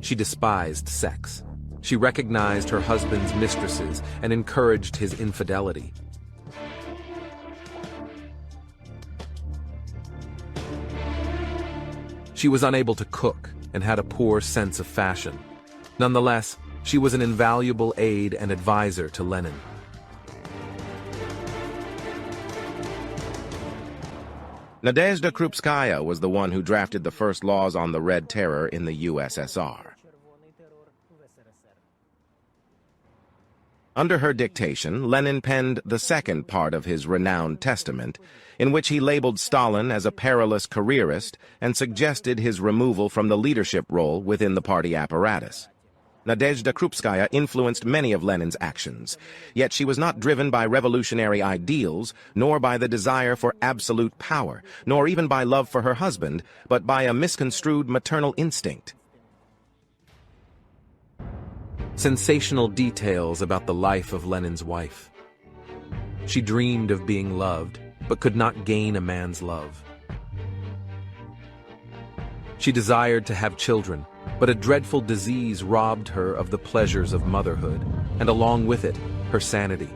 She despised sex. She recognized her husband's mistresses and encouraged his infidelity. She was unable to cook and had a poor sense of fashion. Nonetheless, she was an invaluable aide and advisor to Lenin. Nadezhda Krupskaya was the one who drafted the first laws on the Red Terror in the USSR. Under her dictation, Lenin penned the second part of his renowned testament, in which he labeled Stalin as a perilous careerist and suggested his removal from the leadership role within the party apparatus. Nadezhda Krupskaya influenced many of Lenin's actions, yet she was not driven by revolutionary ideals, nor by the desire for absolute power, nor even by love for her husband, but by a misconstrued maternal instinct. Sensational details about the life of Lenin's wife. She dreamed of being loved, but could not gain a man's love. She desired to have children, but a dreadful disease robbed her of the pleasures of motherhood, and along with it, her sanity.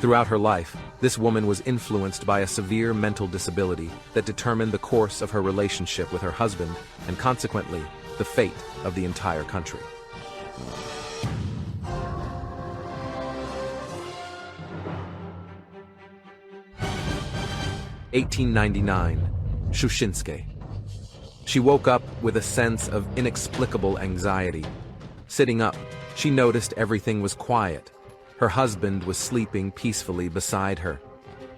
Throughout her life, this woman was influenced by a severe mental disability that determined the course of her relationship with her husband, and consequently, the fate of the entire country. (1899), Shushenskoye. She woke up with a sense of inexplicable anxiety. Sitting up, she noticed everything was quiet. Her husband was sleeping peacefully beside her.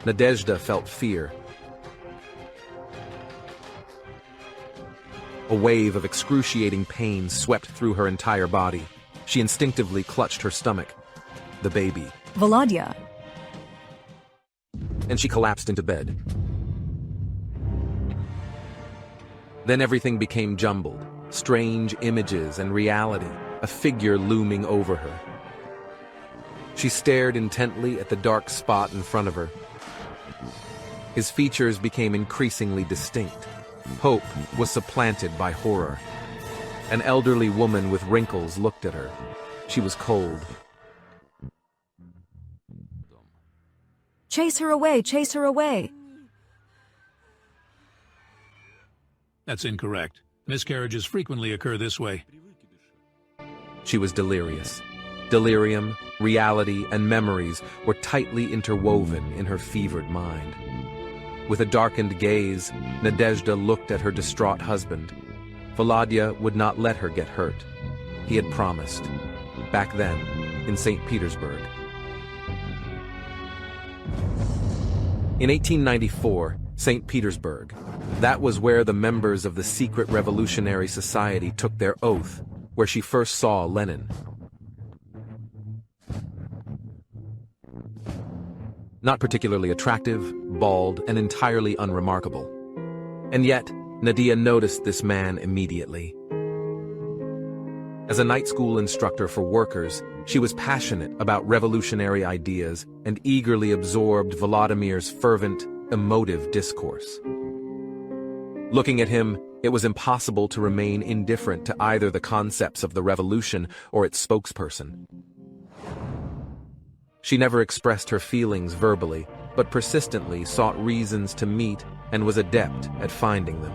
Nadezhda felt fear. A wave of excruciating pain swept through her entire body. She instinctively clutched her stomach. The baby. Volodya. And she collapsed into bed. Then everything became jumbled. Strange images and reality, a figure looming over her. She stared intently at the dark spot in front of her. His features became increasingly distinct. Hope was supplanted by horror. An elderly woman with wrinkles looked at her. She was cold. Chase her away, chase her away. That's incorrect. Miscarriages frequently occur this way. She was delirious. Delirium, reality, and memories were tightly interwoven in her fevered mind. With a darkened gaze, Nadezhda looked at her distraught husband. Volodya would not let her get hurt. He had promised, back then, in St. Petersburg. In 1894, St. Petersburg. That was where the members of the secret revolutionary society took their oath, where she first saw Lenin. Not particularly attractive, bald, and entirely unremarkable. And yet, Nadia noticed this man immediately. As a night school instructor for workers, she was passionate about revolutionary ideas and eagerly absorbed Volodymyr's fervent, emotive discourse. Looking at him, it was impossible to remain indifferent to either the concepts of the revolution or its spokesperson. She never expressed her feelings verbally, but persistently sought reasons to meet and was adept at finding them.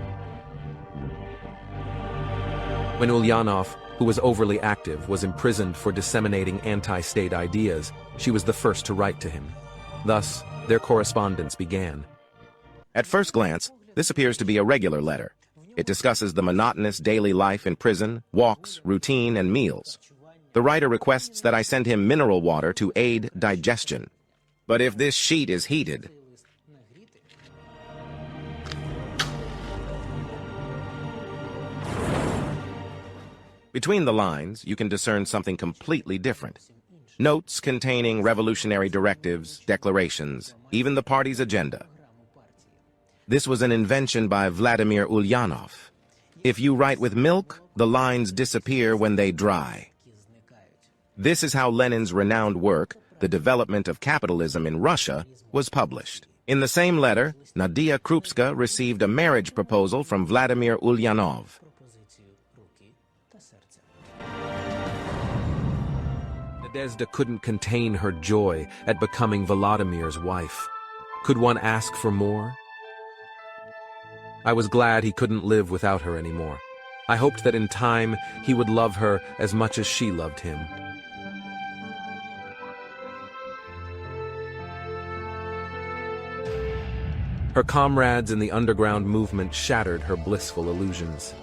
When Ulyanov, who was overly active, was imprisoned for disseminating anti-state ideas, she was the first to write to him. Thus, their correspondence began. At first glance, this appears to be a regular letter. It discusses the monotonous daily life in prison, walks, routine, and meals. The writer requests that I send him mineral water to aid digestion. But if this sheet is heated... Between the lines, you can discern something completely different. Notes containing revolutionary directives, declarations, even the party's agenda. This was an invention by Vladimir Ulyanov. If you write with milk, the lines disappear when they dry. This is how Lenin's renowned work, The Development of Capitalism in Russia, was published. In the same letter, Nadezhda Krupskaya received a marriage proposal from Vladimir Ulyanov. Nadezhda couldn't contain her joy at becoming Vladimir's wife. Could one ask for more? I was glad he couldn't live without her anymore. I hoped that in time he would love her as much as she loved him. Her comrades in the underground movement shattered her blissful illusions.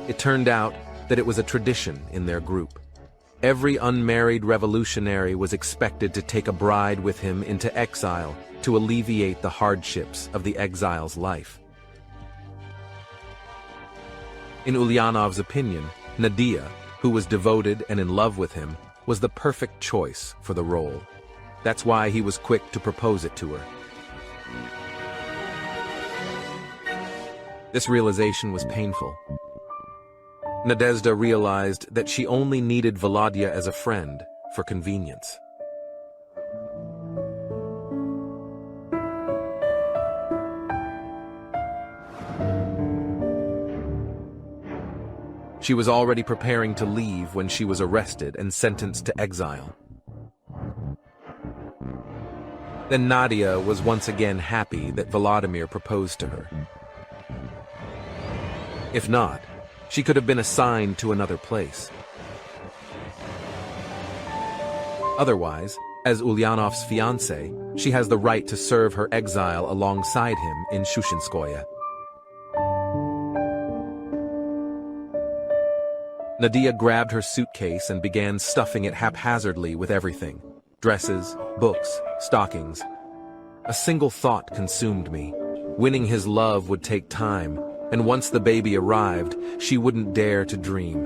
It turned out that it was a tradition in their group. Every unmarried revolutionary was expected to take a bride with him into exile to alleviate the hardships of the exile's life. In Ulyanov's opinion, Nadezhda, who was devoted and in love with him, was the perfect choice for the role. That's why he was quick to propose it to her. This realization was painful. Nadezhda realized that she only needed Volodya as a friend for convenience. She was already preparing to leave when she was arrested and sentenced to exile. Then Nadezhda was once again happy that Vladimir proposed to her. If not, she could have been assigned to another place. Otherwise, as Ulyanov's fiancée, she has the right to serve her exile alongside him in Shushenskoye. Nadezhda grabbed her suitcase and began stuffing it haphazardly with everything: dresses, books, stockings. A single thought consumed me. Winning his love would take time, and once the baby arrived, she wouldn't dare to dream.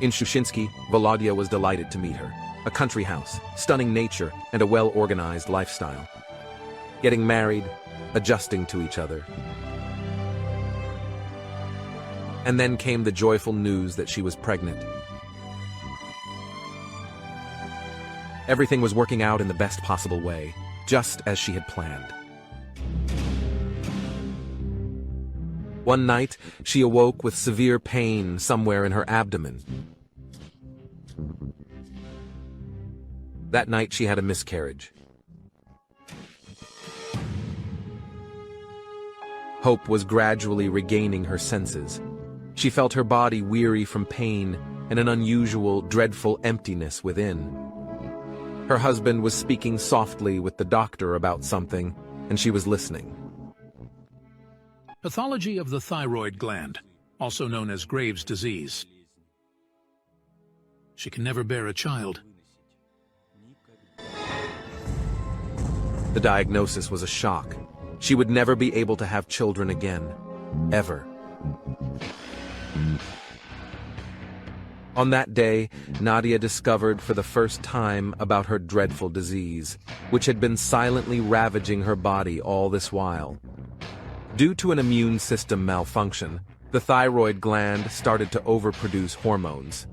In Shushenskoye, Volodya was delighted to meet her. A country house, stunning nature, and a well-organized lifestyle. Getting married, adjusting to each other. And then came the joyful news that she was pregnant. Everything was working out in the best possible way, just as she had planned. One night, she awoke with severe pain somewhere in her abdomen. That night, she had a miscarriage. Hope was gradually regaining her senses. She felt her body weary from pain and an unusual, dreadful emptiness within. Her husband was speaking softly with the doctor about something, and she was listening. Pathology of the thyroid gland, also known as Graves' disease. She can never bear a child. The diagnosis was a shock. She would never be able to have children again. Ever. On that day, Nadezhda discovered for the first time about her dreadful disease, which had been silently ravaging her body all this while. Due to an immune system malfunction, the thyroid gland started to overproduce hormones.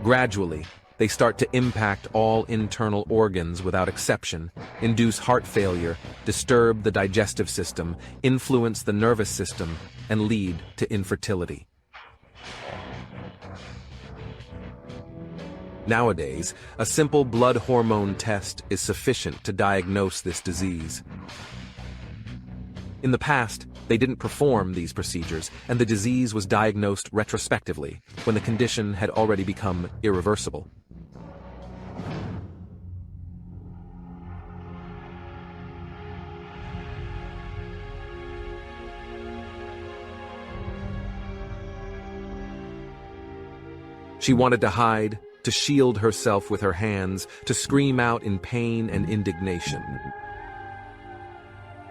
Gradually, they start to impact all internal organs without exception, induce heart failure, disturb the digestive system, influence the nervous system, and lead to infertility. Nowadays, a simple blood hormone test is sufficient to diagnose this disease. In the past, they didn't perform these procedures, and the disease was diagnosed retrospectively, when the condition had already become irreversible. She wanted to hide, to shield herself with her hands, to scream out in pain and indignation.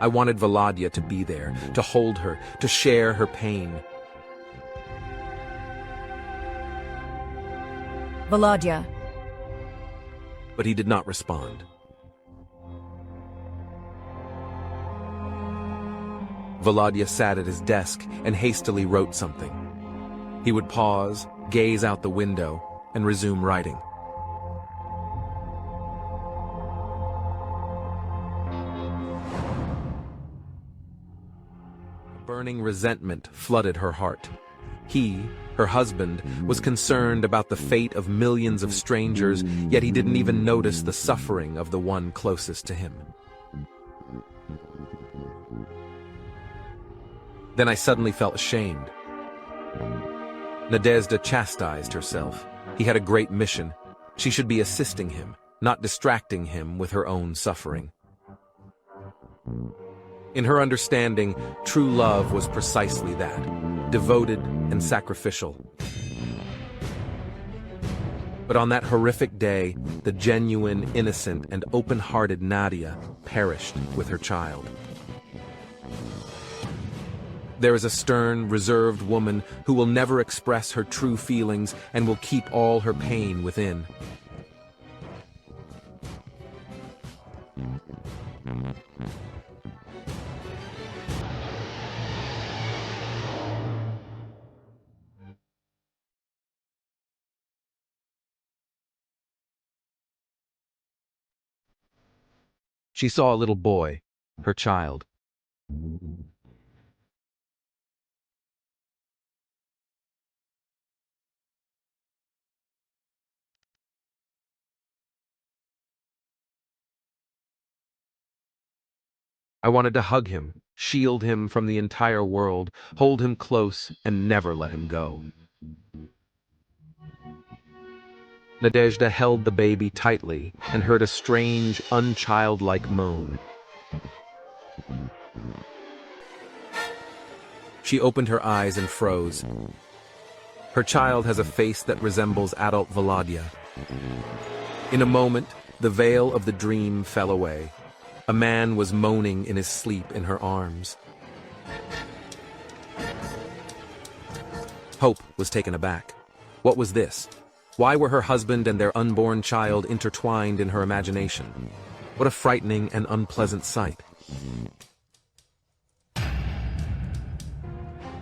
I wanted Volodya to be there, to hold her, to share her pain. Volodya. But he did not respond. Volodya sat at his desk and hastily wrote something. He would pause, gaze out the window, and resume writing. Burning resentment flooded her heart. He, her husband, was concerned about the fate of millions of strangers, yet he didn't even notice the suffering of the one closest to him. Then I suddenly felt ashamed. Nadezhda chastised herself. He had a great mission. She should be assisting him, not distracting him with her own suffering. In her understanding, true love was precisely that, devoted and sacrificial. But on that horrific day, the genuine, innocent, and open-hearted Nadia perished with her child. There is a stern, reserved woman who will never express her true feelings and will keep all her pain within. She saw a little boy, her child. I wanted to hug him, shield him from the entire world, hold him close, and never let him go. Nadezhda held the baby tightly and heard a strange, unchildlike moan. She opened her eyes and froze. Her child has a face that resembles adult Volodya. In a moment, the veil of the dream fell away. A man was moaning in his sleep in her arms. Hope was taken aback. What was this? Why were her husband and their unborn child intertwined in her imagination? What a frightening and unpleasant sight.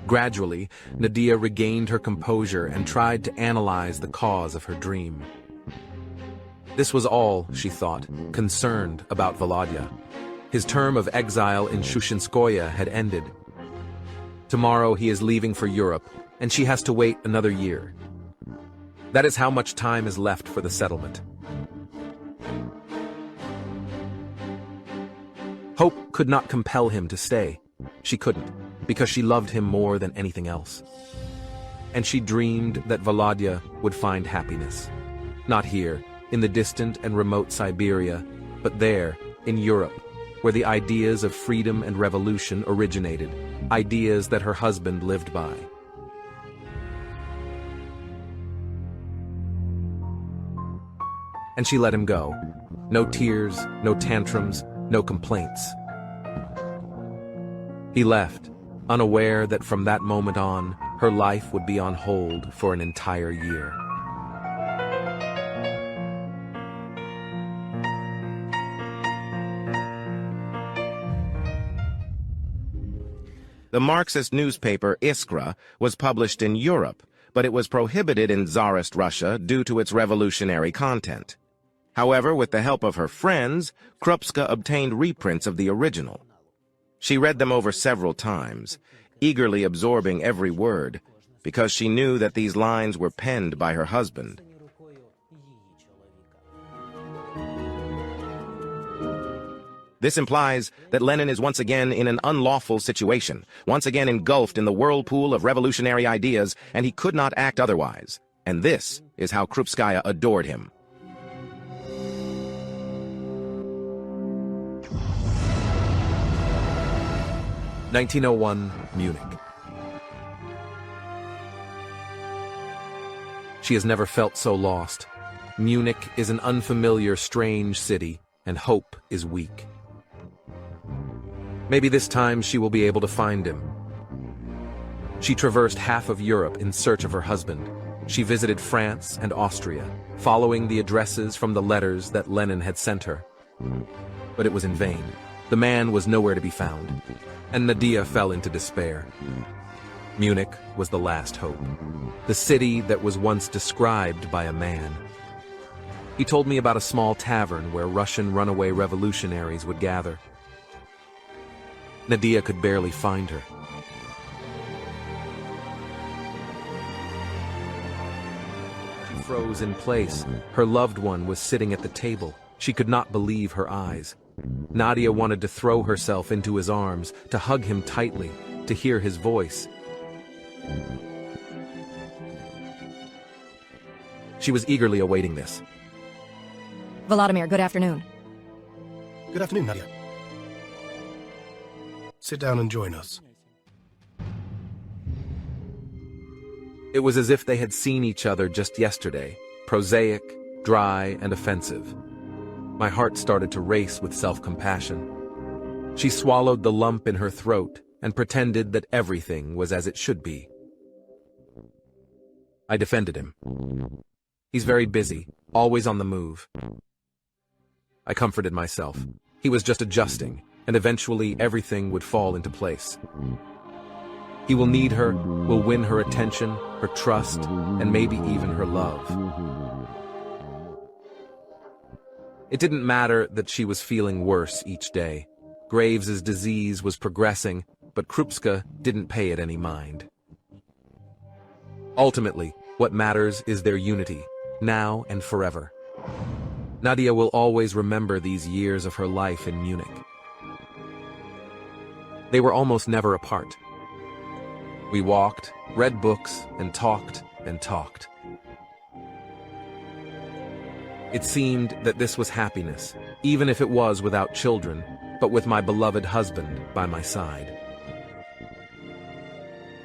Gradually, Nadia regained her composure and tried to analyze the cause of her dream. This was all, she thought, concerned about Volodya. His term of exile in Shushenskoye had ended. Tomorrow he is leaving for Europe, and she has to wait another year. That is how much time is left for the settlement. Hope could not compel him to stay. She couldn't, because she loved him more than anything else. And she dreamed that Volodya would find happiness. Not here, in the distant and remote Siberia, but there, in Europe, where the ideas of freedom and revolution originated, ideas that her husband lived by. And she let him go. No tears, no tantrums, no complaints. He left, unaware that from that moment on, her life would be on hold for an entire year. The Marxist newspaper Iskra was published in Europe, but it was prohibited in Tsarist Russia due to its revolutionary content. However, with the help of her friends, Krupskaya obtained reprints of the original. She read them over several times, eagerly absorbing every word, because she knew that these lines were penned by her husband. This implies that Lenin is once again in an unlawful situation, once again engulfed in the whirlpool of revolutionary ideas, and he could not act otherwise. And this is how Krupskaya adored him. (1901) Munich. She has never felt so lost. Munich is an unfamiliar, strange city, and hope is weak. Maybe this time she will be able to find him. She traversed half of Europe in search of her husband. She visited France and Austria, following the addresses from the letters that Lenin had sent her. But it was in vain. The man was nowhere to be found, and Nadia fell into despair. Munich was the last hope, the city that was once described by a man. He told me about a small tavern where Russian runaway revolutionaries would gather. Nadezhda could barely find her. She froze in place. Her loved one was sitting at the table. She could not believe her eyes. Nadezhda wanted to throw herself into his arms, to hug him tightly, to hear his voice. She was eagerly awaiting this. Volodymyr, good afternoon. Good afternoon, Nadia. Sit down and join us. It was as if they had seen each other just yesterday, prosaic, dry, and offensive. My heart started to race with self-compassion. She swallowed the lump in her throat and pretended that everything was as it should be. I defended him. He's very busy, always on the move. I comforted myself. He was just adjusting, and eventually everything would fall into place. He will need her, will win her attention, her trust, and maybe even her love. It didn't matter that she was feeling worse each day. Graves's disease was progressing, but Krupskaya didn't pay it any mind. Ultimately, what matters is their unity, now and forever. Nadezhda will always remember these years of her life in Munich. They were almost never apart. We walked, read books, and talked and talked. It seemed that this was happiness, even if it was without children, but with my beloved husband by my side.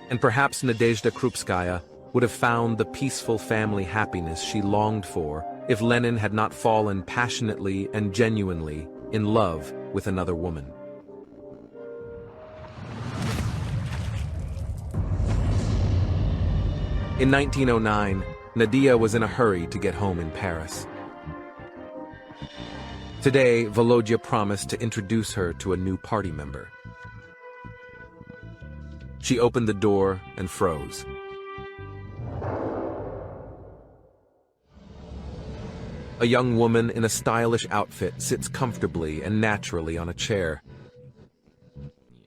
And perhaps Nadezhda Krupskaya would have found the peaceful family happiness she longed for if Lenin had not fallen passionately and genuinely in love with another woman. In 1909, Nadezhda was in a hurry to get home in Paris. Today, Volodya promised to introduce her to a new party member. She opened the door and froze. A young woman in a stylish outfit sits comfortably and naturally on a chair.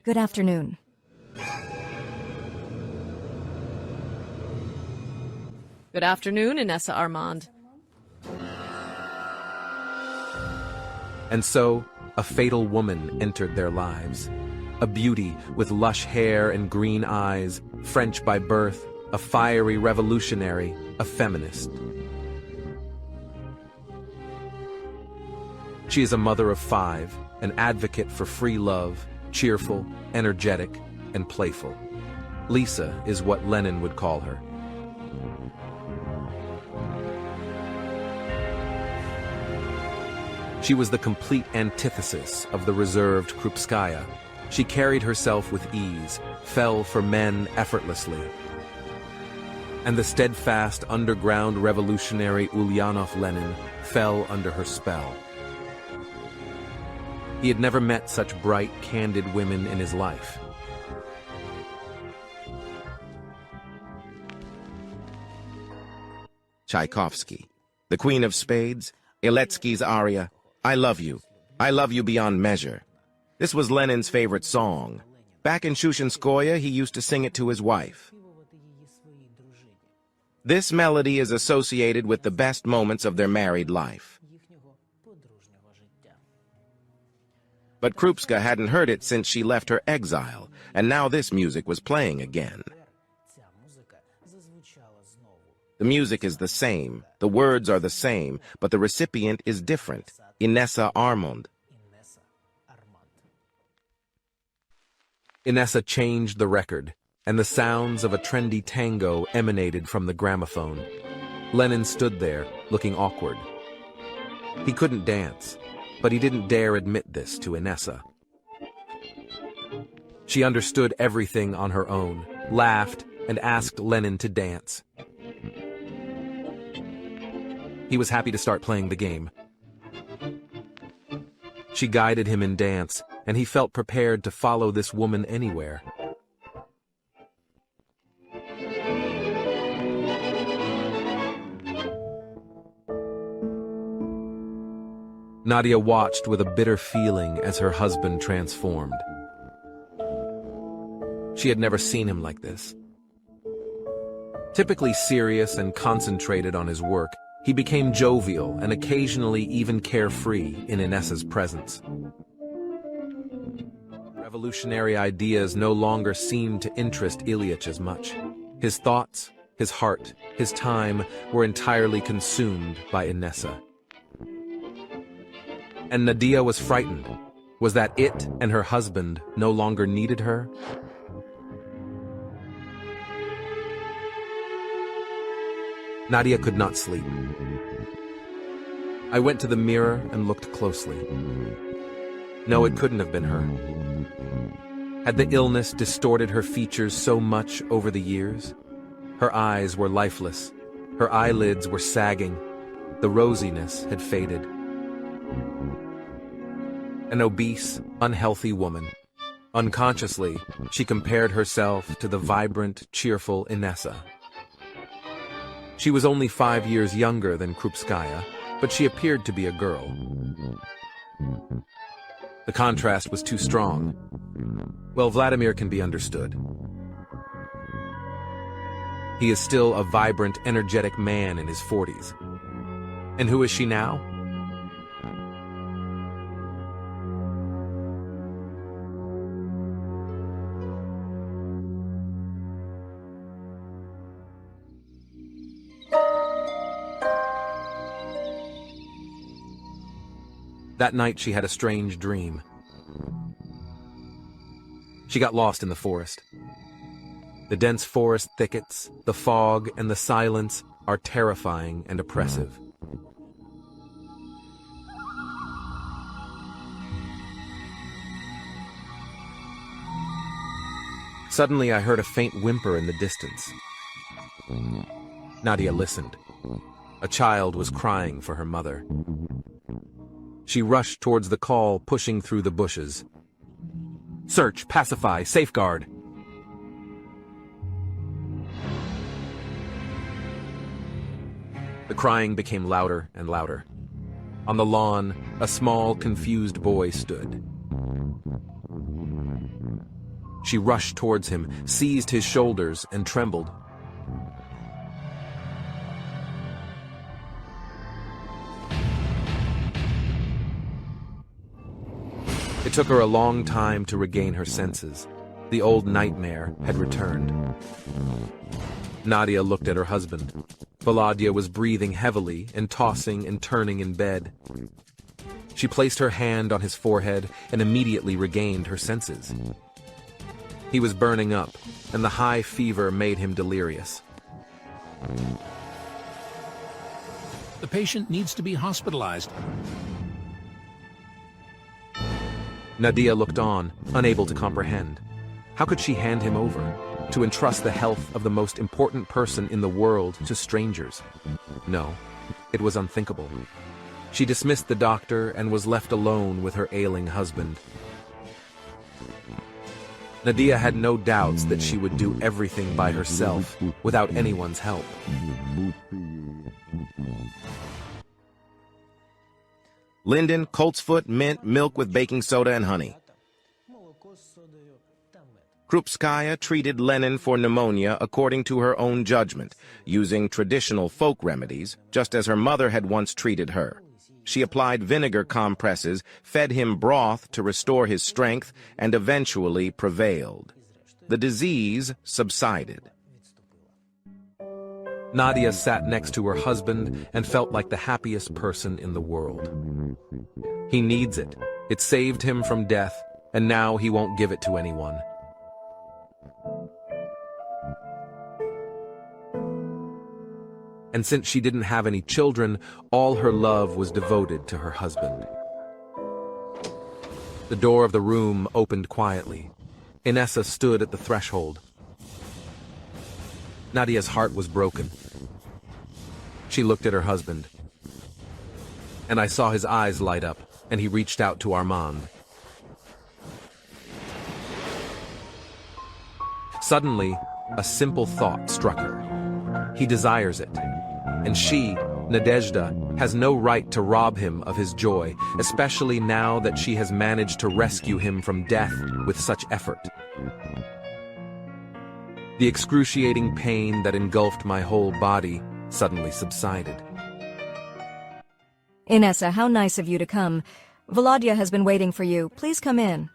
Good afternoon. Good afternoon, Inessa, Armand. And so, a fatal woman entered their lives. A beauty with lush hair and green eyes, French by birth, a fiery revolutionary, a feminist. She is a mother of 5, an advocate for free love, cheerful, energetic, and playful. Lisa is what Lenin would call her. She was the complete antithesis of the reserved Krupskaya. She carried herself with ease, fell for men effortlessly. And the steadfast underground revolutionary Ulyanov Lenin fell under her spell. He had never met such bright, candid women in his life. Tchaikovsky, The Queen of Spades, Iletsky's aria, I love you beyond measure. This was Lenin's favorite song. Back in Shushenskoye, he used to sing it to his wife. This melody is associated with the best moments of their married life. But Krupskaya hadn't heard it since she left her exile, and now this music was playing again. The music is the same, the words are the same, but the recipient is different. Inessa Armand. Inessa changed the record, and the sounds of a trendy tango emanated from the gramophone. Lenin stood there, looking awkward. He couldn't dance, but he didn't dare admit this to Inessa. She understood everything on her own, laughed, and asked Lenin to dance. He was happy to start playing the game. She guided him in dance, and he felt prepared to follow this woman anywhere. Nadia watched with a bitter feeling as her husband transformed. She had never seen him like this. Typically serious and concentrated on his work, he became jovial and occasionally even carefree in Inessa's presence. Revolutionary ideas no longer seemed to interest Ilyich as much. His thoughts, his heart, his time were entirely consumed by Inessa. And Nadia was frightened. Was that it and her husband no longer needed her? Nadia could not sleep. I went to the mirror and looked closely. No, it couldn't have been her. Had the illness distorted her features so much over the years? Her eyes were lifeless. Her eyelids were sagging. The rosiness had faded. An obese, unhealthy woman. Unconsciously, she compared herself to the vibrant, cheerful Inessa. She was only 5 years younger than Krupskaya, but she appeared to be a girl. The contrast was too strong. Well, Vladimir can be understood. He is still a vibrant, energetic man in his 40s. And who is she now? That night she had a strange dream. She got lost in the forest. The dense forest thickets, the fog, and the silence are terrifying and oppressive. Suddenly I heard a faint whimper in the distance. Nadia listened. A child was crying for her mother. She rushed towards the call, pushing through the bushes. Search, pacify, safeguard. The crying became louder and louder. On the lawn, a small, confused boy stood. She rushed towards him, seized his shoulders, and trembled. It took her a long time to regain her senses. The old nightmare had returned. Nadia looked at her husband. Volodya was breathing heavily and tossing and turning in bed. She placed her hand on his forehead and immediately regained her senses. He was burning up, and the high fever made him delirious. The patient needs to be hospitalized. Nadia looked on, unable to comprehend. How could she hand him over, to entrust the health of the most important person in the world to strangers? No, it was unthinkable. She dismissed the doctor and was left alone with her ailing husband. Nadia had no doubts that she would do everything by herself, without anyone's help. Linden, coltsfoot, mint, milk with baking soda and honey. Krupskaya treated Lenin for pneumonia according to her own judgment, using traditional folk remedies, just as her mother had once treated her. She applied vinegar compresses, fed him broth to restore his strength, and eventually prevailed. The disease subsided. Nadia sat next to her husband and felt like the happiest person in the world. He needs it. It saved him from death, and now he won't give it to anyone. And since she didn't have any children, all her love was devoted to her husband. The door of the room opened quietly. Inessa stood at the threshold. Nadia's heart was broken. She looked at her husband, and I saw his eyes light up, and he reached out to Armand. Suddenly, a simple thought struck her. He desires it, and she Nadezhda has no right to rob him of his joy, especially now that she has managed to rescue him from death with such effort. The excruciating pain that engulfed my whole body suddenly subsided. Inessa, how nice of you to come. Volodya has been waiting for you. Please come in.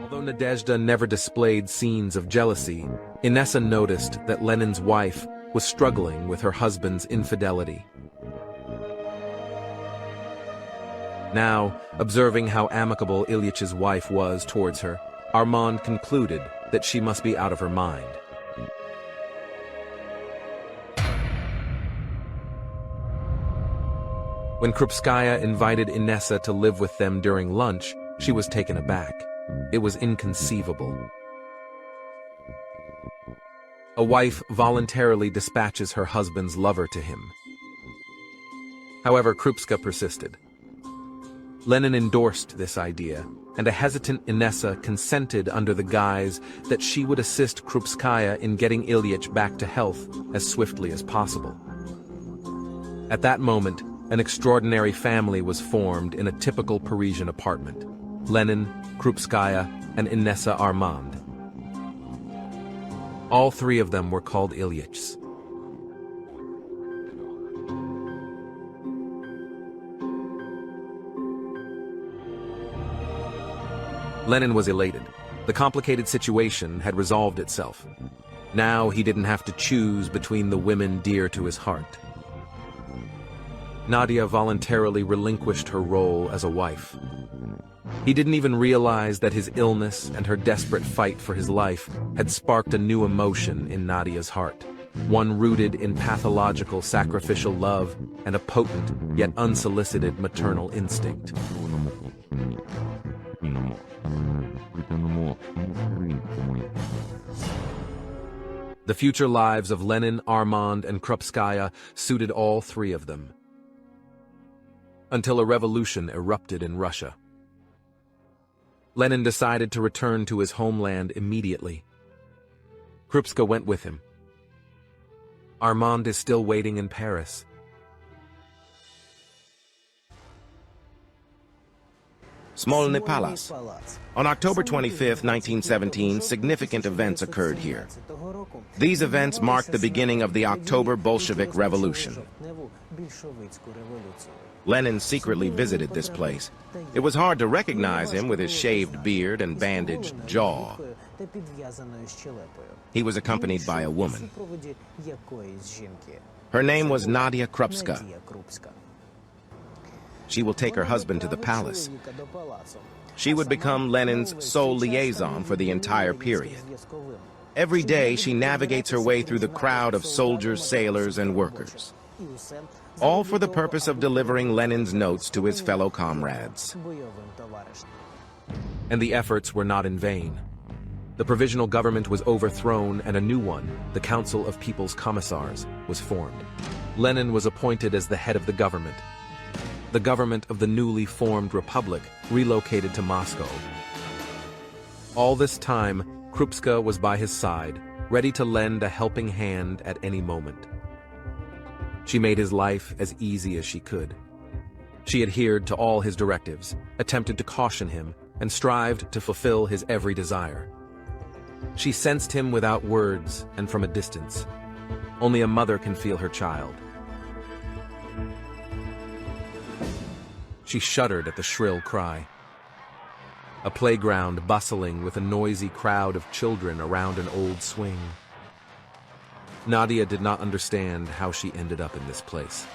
Although Nadezhda never displayed scenes of jealousy, Inessa noticed that Lenin's wife was struggling with her husband's infidelity. Now, observing how amicable Ilyich's wife was towards her, Armand concluded that she must be out of her mind. When Krupskaya invited Inessa to live with them during lunch, she was taken aback. It was inconceivable. A wife voluntarily dispatches her husband's lover to him. However, Krupskaya persisted. Lenin endorsed this idea, and a hesitant Inessa consented under the guise that she would assist Krupskaya in getting Ilyich back to health as swiftly as possible. At that moment, an extraordinary family was formed in a typical Parisian apartment: Lenin, Krupskaya, and Inessa Armand. All three of them were called Ilyichs. Lenin was elated. The complicated situation had resolved itself. Now he didn't have to choose between the women dear to his heart. Nadia voluntarily relinquished her role as a wife. He didn't even realize that his illness and her desperate fight for his life had sparked a new emotion in Nadia's heart, one rooted in pathological sacrificial love and a potent yet unsolicited maternal instinct. The future lives of Lenin, Armand, and Krupskaya suited all three of them, until a revolution erupted in Russia. Lenin decided to return to his homeland immediately. Krupskaya went with him. Armand is still waiting in Paris. Smolny Palace. On October 25, 1917, significant events occurred here. These events marked the beginning of the October Bolshevik Revolution. Lenin secretly visited this place. It was hard to recognize him with his shaved beard and bandaged jaw. He was accompanied by a woman. Her name was Nadezhda Krupskaya. She will take her husband to the palace. She would become Lenin's sole liaison for the entire period. Every day, she navigates her way through the crowd of soldiers, sailors, and workers, all for the purpose of delivering Lenin's notes to his fellow comrades. And the efforts were not in vain. The provisional government was overthrown and a new one, the Council of People's Commissars, was formed. Lenin was appointed as the head of the government. The government of the newly formed republic relocated to Moscow. All this time, Krupskaya was by his side, ready to lend a helping hand at any moment. She made his life as easy as she could. She adhered to all his directives, attempted to caution him, and strived to fulfill his every desire. She sensed him without words and from a distance. Only a mother can feel her child. She shuddered at the shrill cry. A playground bustling with a noisy crowd of children around an old swing. Nadia did not understand how she ended up in this place.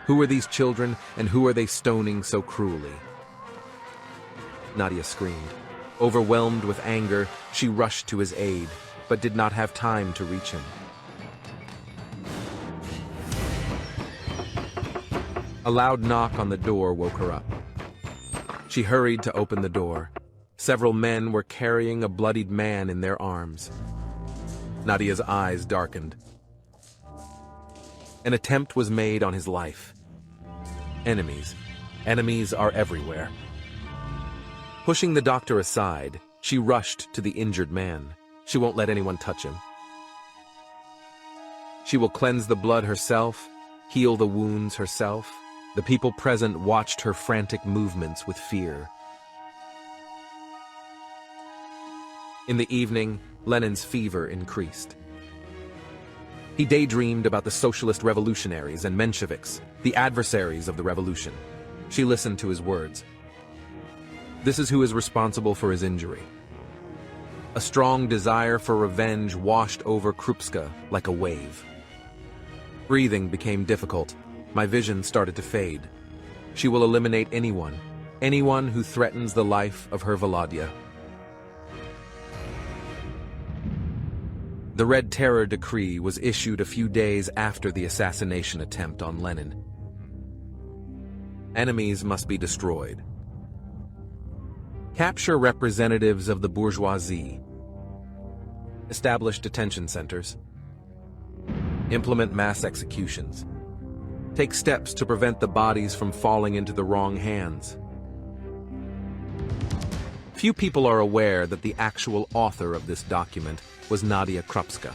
Who are these children, and who are they stoning so cruelly? Nadia screamed. Overwhelmed with anger, she rushed to his aid, but did not have time to reach him. A loud knock on the door woke her up. She hurried to open the door. Several men were carrying a bloodied man in their arms. Nadia's eyes darkened. An attempt was made on his life. Enemies. Enemies are everywhere. Pushing the doctor aside, she rushed to the injured man. She won't let anyone touch him. She will cleanse the blood herself, heal the wounds herself. The people present watched her frantic movements with fear. In the evening, Lenin's fever increased. He daydreamed about the socialist revolutionaries and Mensheviks, the adversaries of the revolution. She listened to his words. This is who is responsible for his injury. A strong desire for revenge washed over Krupskaya like a wave. Breathing became difficult. My vision started to fade. She will eliminate anyone who threatens the life of her Volodya. The Red Terror decree was issued a few days after the assassination attempt on Lenin. Enemies must be destroyed. Capture representatives of the bourgeoisie. Establish detention centers. Implement mass executions. Take steps to prevent the bodies from falling into the wrong hands. Few people are aware that the actual author of this document was Nadezhda Krupskaya.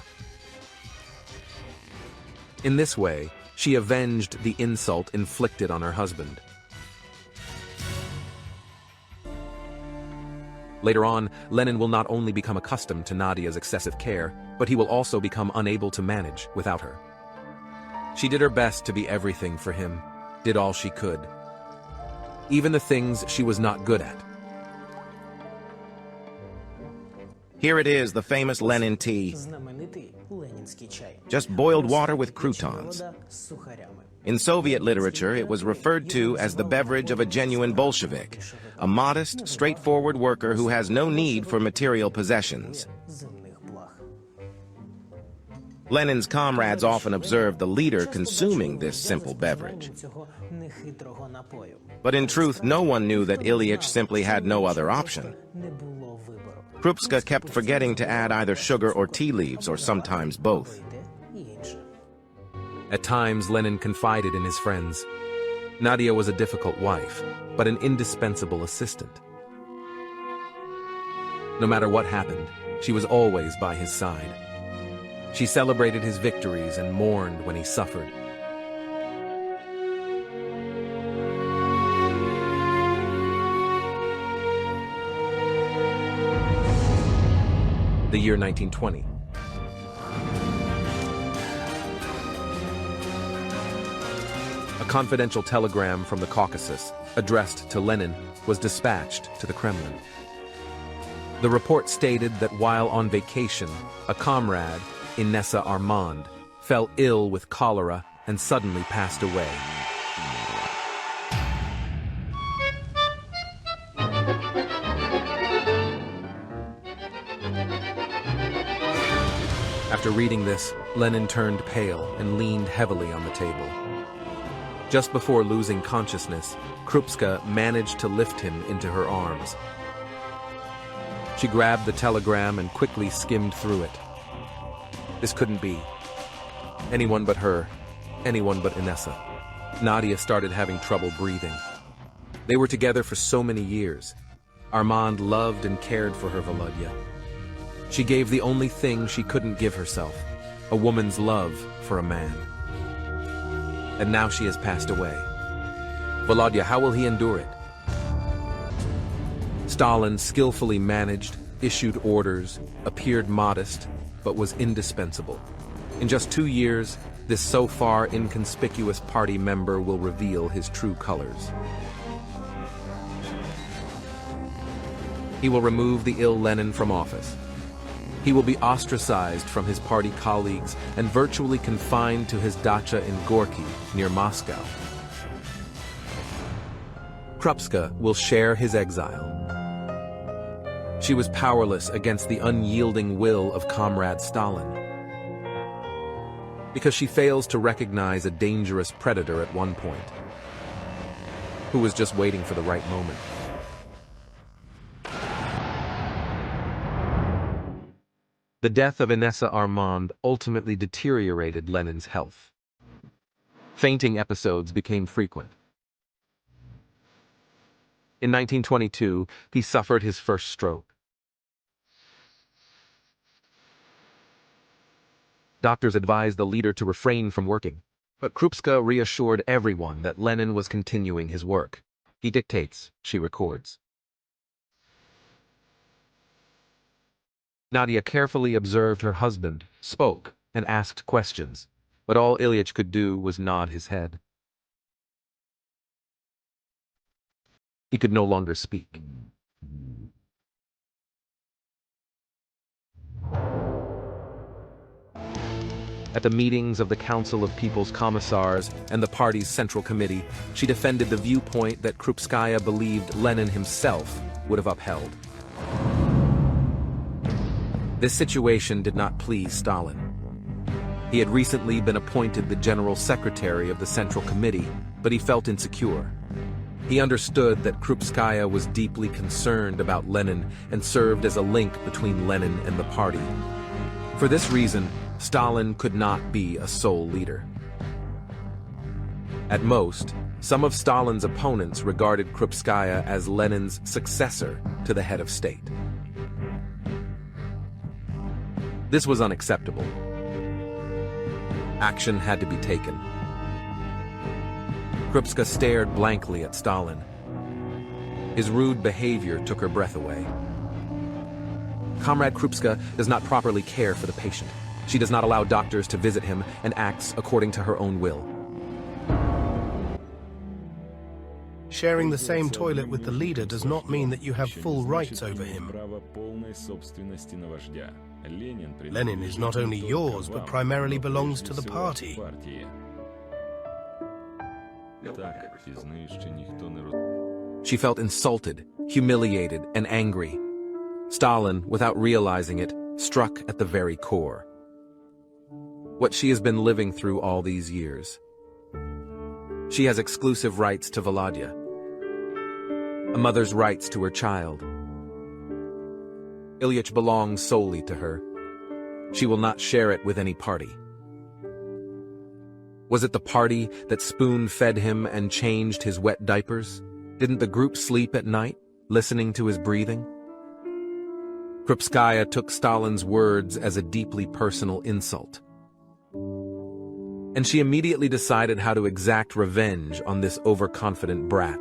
In this way, she avenged the insult inflicted on her husband. Later on, Lenin will not only become accustomed to Nadia's excessive care, but he will also become unable to manage without her. She did her best to be everything for him, did all she could. Even the things she was not good at. Here it is, the famous Lenin tea. Just boiled water with croutons. In Soviet literature, it was referred to as the beverage of a genuine Bolshevik, a modest, straightforward worker who has no need for material possessions. Lenin's comrades often observed the leader consuming this simple beverage. But in truth, no one knew that Ilyich simply had no other option. Krupskaya kept forgetting to add either sugar or tea leaves, or sometimes both. At times, Lenin confided in his friends. Nadia was a difficult wife, but an indispensable assistant. No matter what happened, she was always by his side. She celebrated his victories and mourned when he suffered. The year 1920. A confidential telegram from the Caucasus, addressed to Lenin, was dispatched to the Kremlin. The report stated that while on vacation, a comrade, Inessa Armand, fell ill with cholera and suddenly passed away. After reading this, Lenin turned pale and leaned heavily on the table. Just before losing consciousness, Krupskaya managed to lift him into her arms. She grabbed the telegram and quickly skimmed through it. This couldn't be. Anyone but her. Anyone but Inessa. Nadia started having trouble breathing. They were together for so many years. Armand loved and cared for her Volodya. She gave the only thing she couldn't give herself, a woman's love for a man. And now she has passed away. Volodya, how will he endure it? Stalin skillfully managed, issued orders, appeared modest, but was indispensable. In just 2 years, this so far inconspicuous party member will reveal his true colors. He will remove the ill Lenin from office. He will be ostracized from his party colleagues and virtually confined to his dacha in Gorky, near Moscow. Krupskaya will share his exile. She was powerless against the unyielding will of Comrade Stalin. Because she fails to recognize a dangerous predator at one point, who was just waiting for the right moment. The death of Inessa Armand ultimately deteriorated Lenin's health. Fainting episodes became frequent. In 1922, he suffered his first stroke. Doctors advised the leader to refrain from working, but Krupskaya reassured everyone that Lenin was continuing his work. He dictates, she records. Nadia carefully observed her husband, spoke, and asked questions, but all Ilyich could do was nod his head. He could no longer speak. At the meetings of the Council of People's Commissars and the party's Central Committee, she defended the viewpoint that Krupskaya believed Lenin himself would have upheld. This situation did not please Stalin. He had recently been appointed the General Secretary of the Central Committee, but he felt insecure. He understood that Krupskaya was deeply concerned about Lenin and served as a link between Lenin and the party. For this reason, Stalin could not be a sole leader. At most, some of Stalin's opponents regarded Krupskaya as Lenin's successor to the head of state. This was unacceptable. Action had to be taken. Krupskaya stared blankly at Stalin. His rude behavior took her breath away. Comrade Krupskaya does not properly care for the patient. She does not allow doctors to visit him and acts according to her own will. Sharing the same toilet with the leader does not mean that you have full rights over him. Lenin is not only yours, but primarily belongs to the party. She felt insulted, humiliated, and angry. Stalin, without realizing it, struck at the very core. What she has been living through all these years. She has exclusive rights to Volodya, a mother's rights to her child. Ilyich belongs solely to her. She will not share it with any party. Was it the party that spoon-fed him and changed his wet diapers? Didn't the group sleep at night, listening to his breathing? Krupskaya took Stalin's words as a deeply personal insult. And she immediately decided how to exact revenge on this overconfident brat.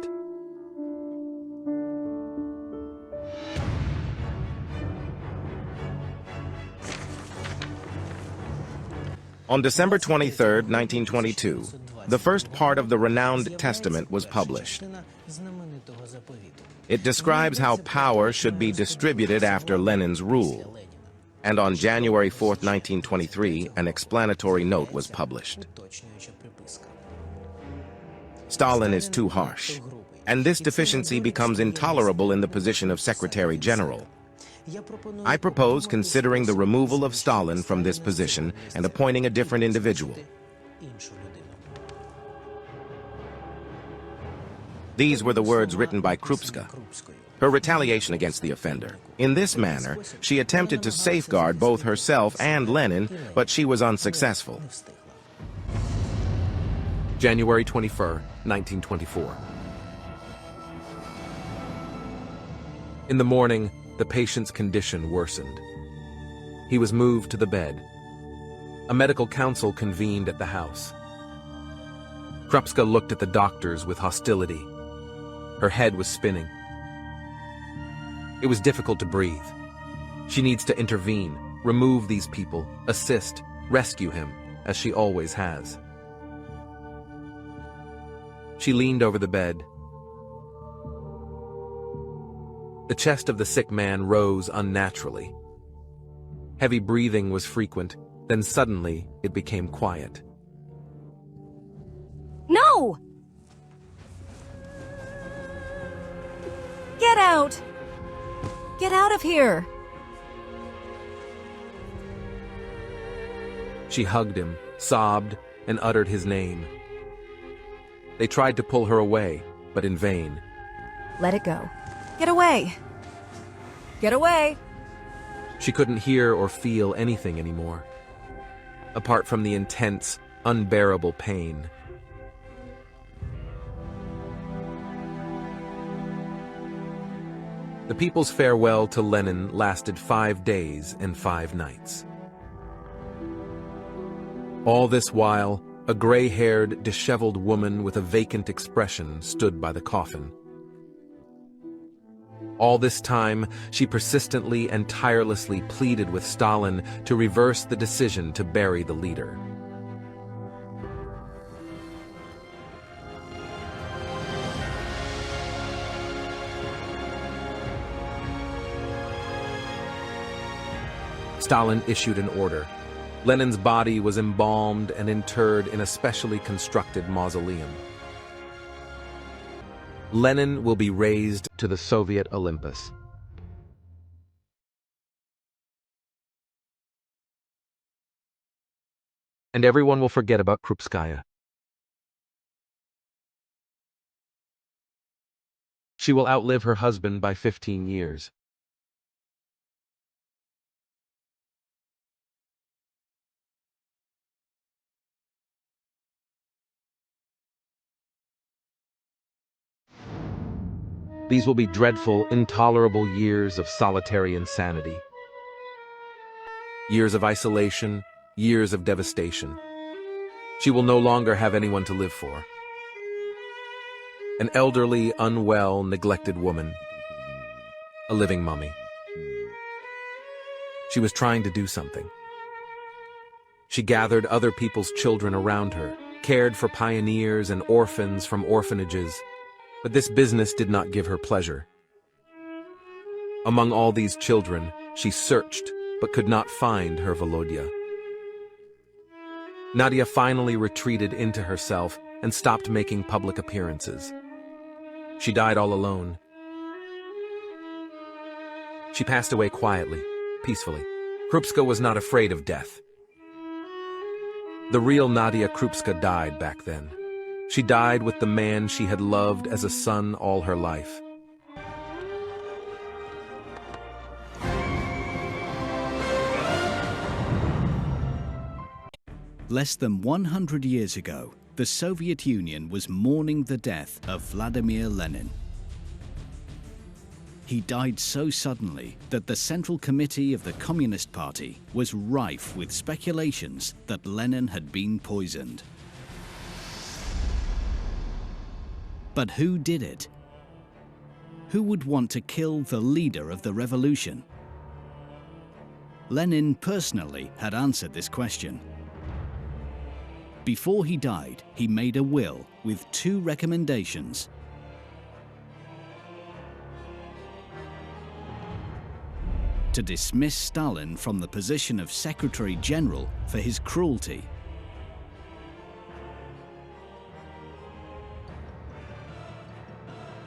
On December 23, 1922, the first part of the renowned testament was published. It describes how power should be distributed after Lenin's rule. And on January 4, 1923, an explanatory note was published. Stalin is too harsh, and this deficiency becomes intolerable in the position of Secretary General. I propose considering the removal of Stalin from this position and appointing a different individual. These were the words written by Krupskaya. Her retaliation against the offender. In this manner, she attempted to safeguard both herself and Lenin, but she was unsuccessful. January 21, 1924. In the morning, the patient's condition worsened. He was moved to the bed. A medical council convened at the house. Krupskaya looked at the doctors with hostility. Her head was spinning. It was difficult to breathe. She needs to intervene, remove these people, assist, rescue him, as she always has. She leaned over the bed. The chest of the sick man rose unnaturally. Heavy breathing was frequent, then suddenly it became quiet. No! Get out! Get out of here! She hugged him, sobbed, and uttered his name. They tried to pull her away, but in vain. Let it go. Get away! Get away! She couldn't hear or feel anything anymore, apart from the intense, unbearable pain. The people's farewell to Lenin lasted 5 days and 5 nights. All this while, a gray-haired, disheveled woman with a vacant expression stood by the coffin. All this time, she persistently and tirelessly pleaded with Stalin to reverse the decision to bury the leader. Stalin issued an order. Lenin's body was embalmed and interred in a specially constructed mausoleum. Lenin will be raised to the Soviet Olympus. And everyone will forget about Krupskaya. She will outlive her husband by 15 years. These will be dreadful, intolerable years of solitary insanity. Years of isolation, years of devastation. She will no longer have anyone to live for. An elderly, unwell, neglected woman. A living mummy. She was trying to do something. She gathered other people's children around her, cared for pioneers and orphans from orphanages, but this business did not give her pleasure. Among all these children, she searched, but could not find her Volodya. Nadia finally retreated into herself and stopped making public appearances. She died all alone. She passed away quietly, peacefully. Krupska was not afraid of death. The real Nadezhda Krupskaya died back then. She died with the man she had loved as a son all her life. Less than 100 years ago, the Soviet Union was mourning the death of Vladimir Lenin. He died so suddenly that the Central Committee of the Communist Party was rife with speculations that Lenin had been poisoned. But who did it? Who would want to kill the leader of the revolution? Lenin personally had answered this question. Before he died, he made a will with 2 recommendations. To dismiss Stalin from the position of Secretary General for his cruelty.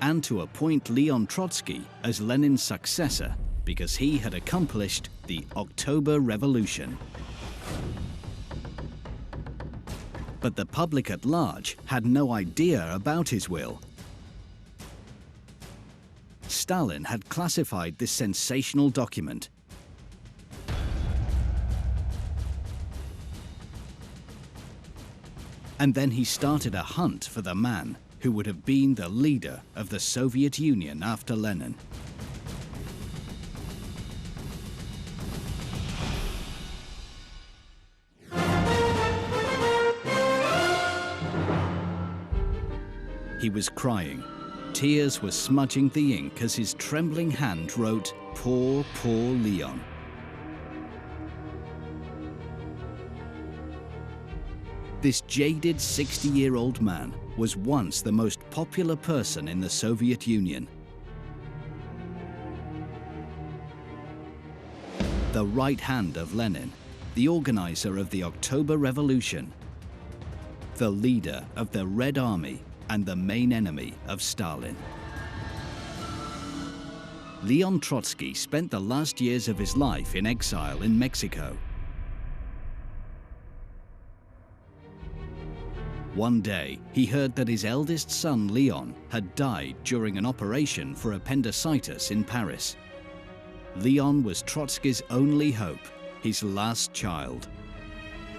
And to appoint Leon Trotsky as Lenin's successor because he had accomplished the October Revolution. But the public at large had no idea about his will. Stalin had classified this sensational document. And then he started a hunt for the man who would have been the leader of the Soviet Union after Lenin. He was crying. Tears were smudging the ink as his trembling hand wrote, "Poor, poor Leon." This jaded 60-year-old man was once the most popular person in the Soviet Union. The right hand of Lenin, the organizer of the October Revolution, the leader of the Red Army and the main enemy of Stalin. Leon Trotsky spent the last years of his life in exile in Mexico. One day, he heard that his eldest son, Leon, had died during an operation for appendicitis in Paris. Leon was Trotsky's only hope, his last child.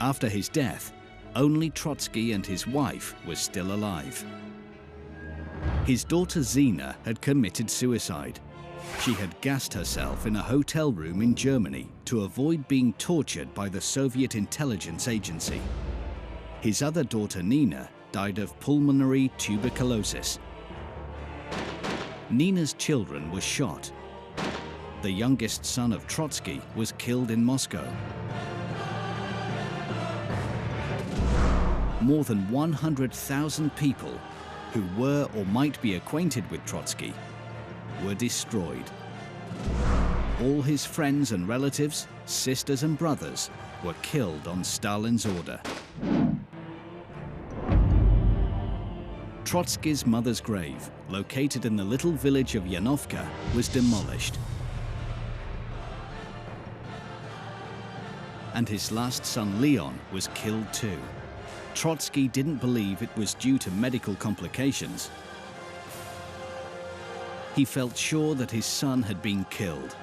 After his death, only Trotsky and his wife were still alive. His daughter Zina had committed suicide. She had gassed herself in a hotel room in Germany to avoid being tortured by the Soviet intelligence agency. His other daughter, Nina, died of pulmonary tuberculosis. Nina's children were shot. The youngest son of Trotsky was killed in Moscow. More than 100,000 people who were or might be acquainted with Trotsky were destroyed. All his friends and relatives, sisters and brothers were killed on Stalin's order. Trotsky's mother's grave, located in the little village of Yanovka, was demolished. And his last son, Leon, was killed too. Trotsky didn't believe it was due to medical complications. He felt sure that his son had been killed,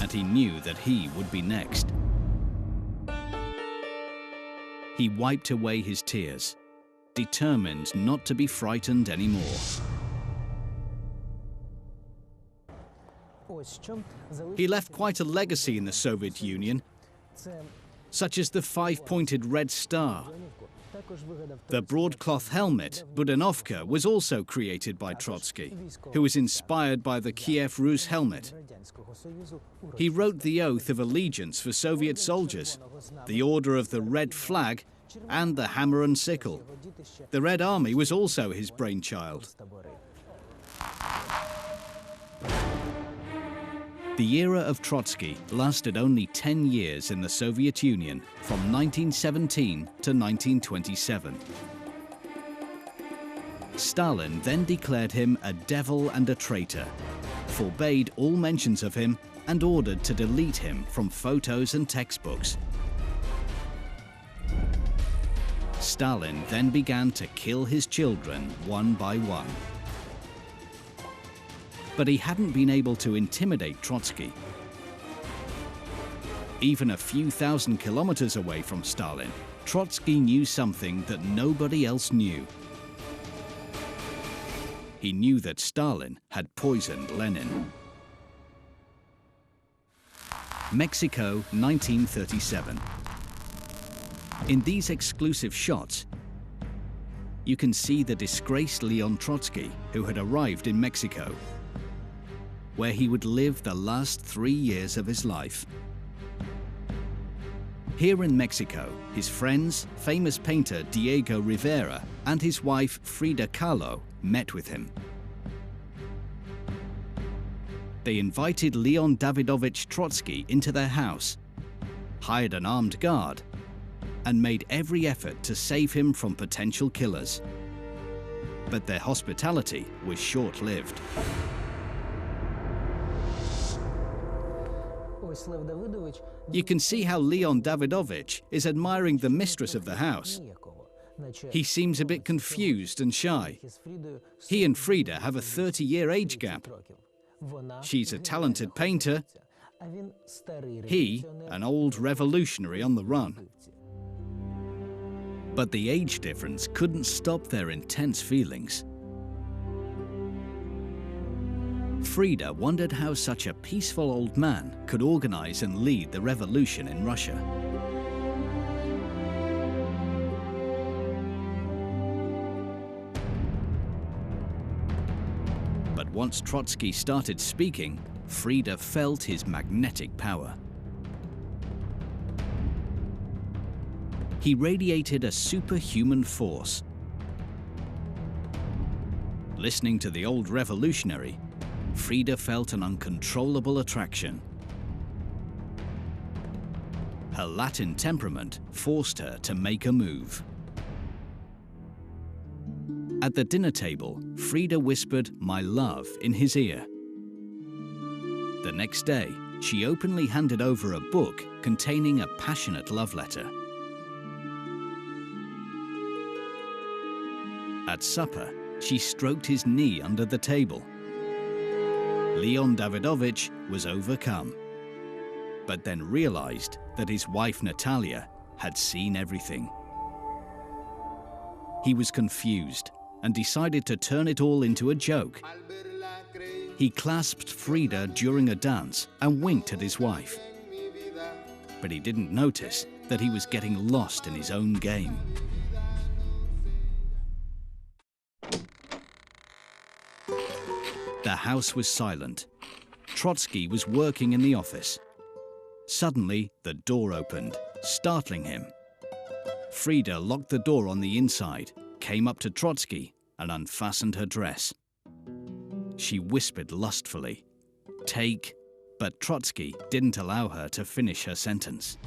and he knew that he would be next. He wiped away his tears, determined not to be frightened anymore. He left quite a legacy in the Soviet Union, such as the five-pointed red star. The broadcloth helmet, Budanovka, was also created by Trotsky, who was inspired by the Kiev Rus helmet. He wrote the oath of allegiance for Soviet soldiers, the Order of the Red Flag, and the Hammer and Sickle. The Red Army was also his brainchild. The era of Trotsky lasted only 10 years in the Soviet Union, from 1917 to 1927. Stalin then declared him a devil and a traitor, forbade all mentions of him, and ordered to delete him from photos and textbooks. Stalin then began to kill his children one by one. But he hadn't been able to intimidate Trotsky. Even a few thousand kilometers away from Stalin, Trotsky knew something that nobody else knew. He knew that Stalin had poisoned Lenin. Mexico, 1937. In these exclusive shots, you can see the disgraced Leon Trotsky, who had arrived in Mexico, where he would live the last 3 years of his life. Here in Mexico, his friends, famous painter Diego Rivera and his wife Frida Kahlo met with him. They invited Leon Davidovich Trotsky into their house, hired an armed guard, and made every effort to save him from potential killers. But their hospitality was short-lived. You can see how Leon Davidovich is admiring the mistress of the house. He seems a bit confused and shy. He and Frida have a 30-year age gap. She's a talented painter, he an old revolutionary on the run. But the age difference couldn't stop their intense feelings. Frida wondered how such a peaceful old man could organize and lead the revolution in Russia. But once Trotsky started speaking, Frida felt his magnetic power. He radiated a superhuman force. Listening to the old revolutionary, Frida felt an uncontrollable attraction. Her Latin temperament forced her to make a move. At the dinner table, Frida whispered "my love" in his ear. The next day, she openly handed over a book containing a passionate love letter. At supper, she stroked his knee under the table. Leon Davidovich was overcome, but then realized that his wife Natalia had seen everything. He was confused and decided to turn it all into a joke. He clasped Frida during a dance and winked at his wife. But he didn't notice that he was getting lost in his own game. The house was silent. Trotsky was working in the office. Suddenly, the door opened, startling him. Frida locked the door on the inside, came up to Trotsky, and unfastened her dress. She whispered lustfully, "Take," but Trotsky didn't allow her to finish her sentence.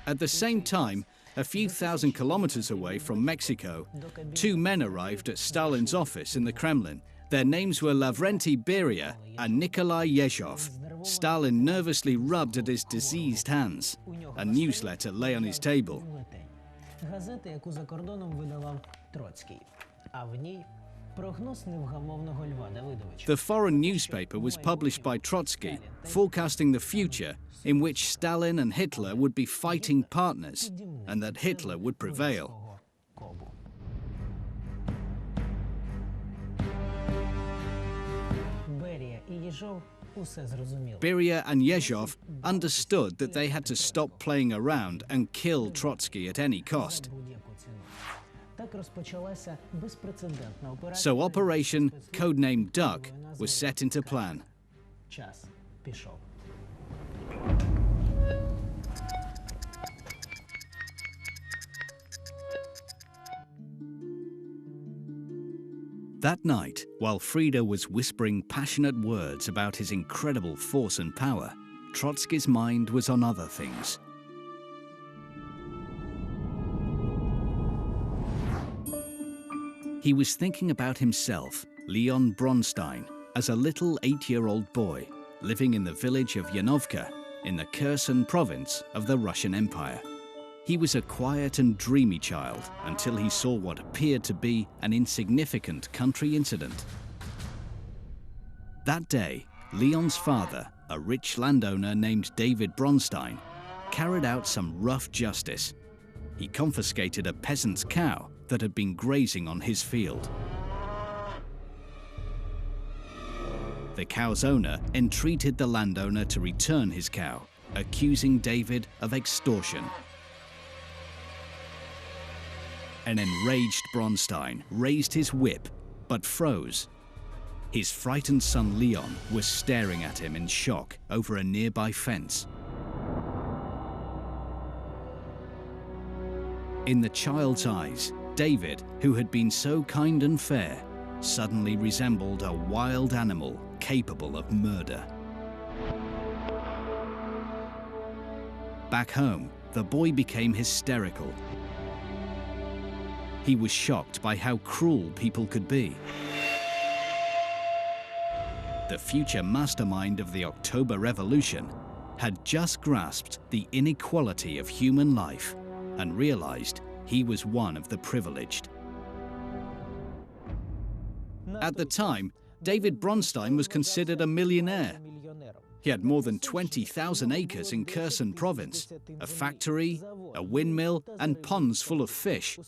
At the same time, a few thousand kilometers away from Mexico, two men arrived at Stalin's office in the Kremlin. Their names were Lavrenti Beria and Nikolai Yezhov. Stalin nervously rubbed at his diseased hands. A newsletter lay on his table. Газета, яку за кордоном видавав Троцький, а в ній прогноз невгамовного Льва Давидовича. The foreign newspaper was published by Trotsky, forecasting the future in which Stalin and Hitler would be fighting partners, and that Hitler would prevail. Берія і Єжов усе зрозуміли. Beria and Yezhov understood that they had to stop playing around and kill Trotsky at any cost. Будь-яку ціну. Так розпочалася безпрецедентна операція. So Operation, codenamed Duck, was set into plan. Час пішов. That night, while Frida was whispering passionate words about his incredible force and power, Trotsky's mind was on other things. He was thinking about himself, Lev Bronstein, as a little 8-year-old boy living in the village of Yanovka in the Kherson province of the Russian Empire. He was a quiet and dreamy child until he saw what appeared to be an insignificant country incident. That day, Leon's father, a rich landowner named David Bronstein, carried out some rough justice. He confiscated a peasant's cow that had been grazing on his field. The cow's owner entreated the landowner to return his cow, accusing David of extortion. An enraged Bronstein raised his whip, but froze. His frightened son Leon was staring at him in shock over a nearby fence. In the child's eyes, David, who had been so kind and fair, suddenly resembled a wild animal capable of murder. Back home, the boy became hysterical. He was shocked by how cruel people could be. The future mastermind of the October Revolution had just grasped the inequality of human life and realized he was one of the privileged. At the time, David Bronstein was considered a millionaire. He had more than 20,000 acres in Kherson province, a factory, a windmill, and ponds full of fish.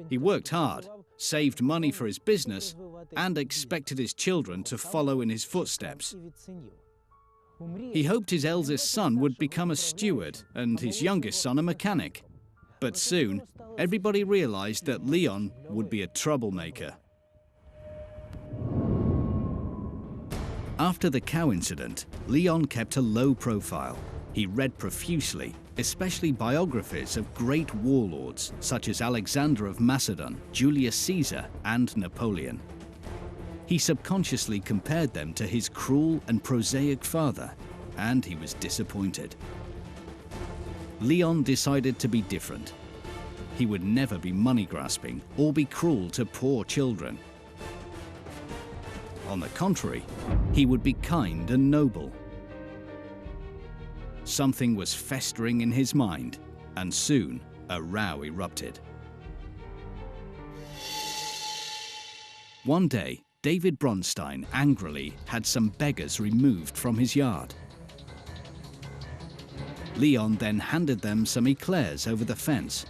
He worked hard, saved money for his business, and expected his children to follow in his footsteps. He hoped his eldest son would become a steward and his youngest son a mechanic. But soon, everybody realized that Leon would be a troublemaker. After the cow incident, Leon kept a low profile. He read profusely, especially biographies of great warlords such as Alexander of Macedon, Julius Caesar, and Napoleon. He subconsciously compared them to his cruel and prosaic father, and he was disappointed. Leon decided to be different. He would never be money-grasping or be cruel to poor children. On the contrary, he would be kind and noble. Something was festering in his mind, and soon a row erupted. One day, David Bronstein angrily had some beggars removed from his yard. Leon then handed them some eclairs over the fence.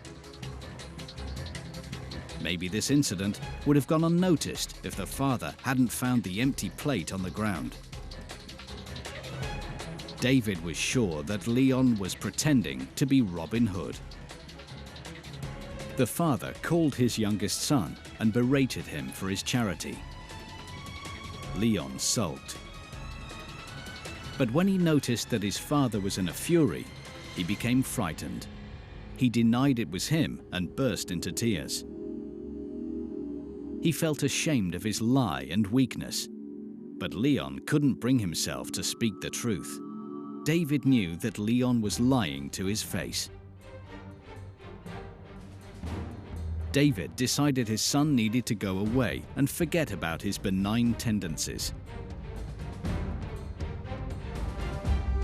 Maybe this incident would have gone unnoticed if the father hadn't found the empty plate on the ground. David was sure that Leon was pretending to be Robin Hood. The father called his youngest son and berated him for his charity. Leon sulked. But when he noticed that his father was in a fury, he became frightened. He denied it was him and burst into tears. He felt ashamed of his lie and weakness, but Leon couldn't bring himself to speak the truth. David knew that Leon was lying to his face. David decided his son needed to go away and forget about his benign tendencies.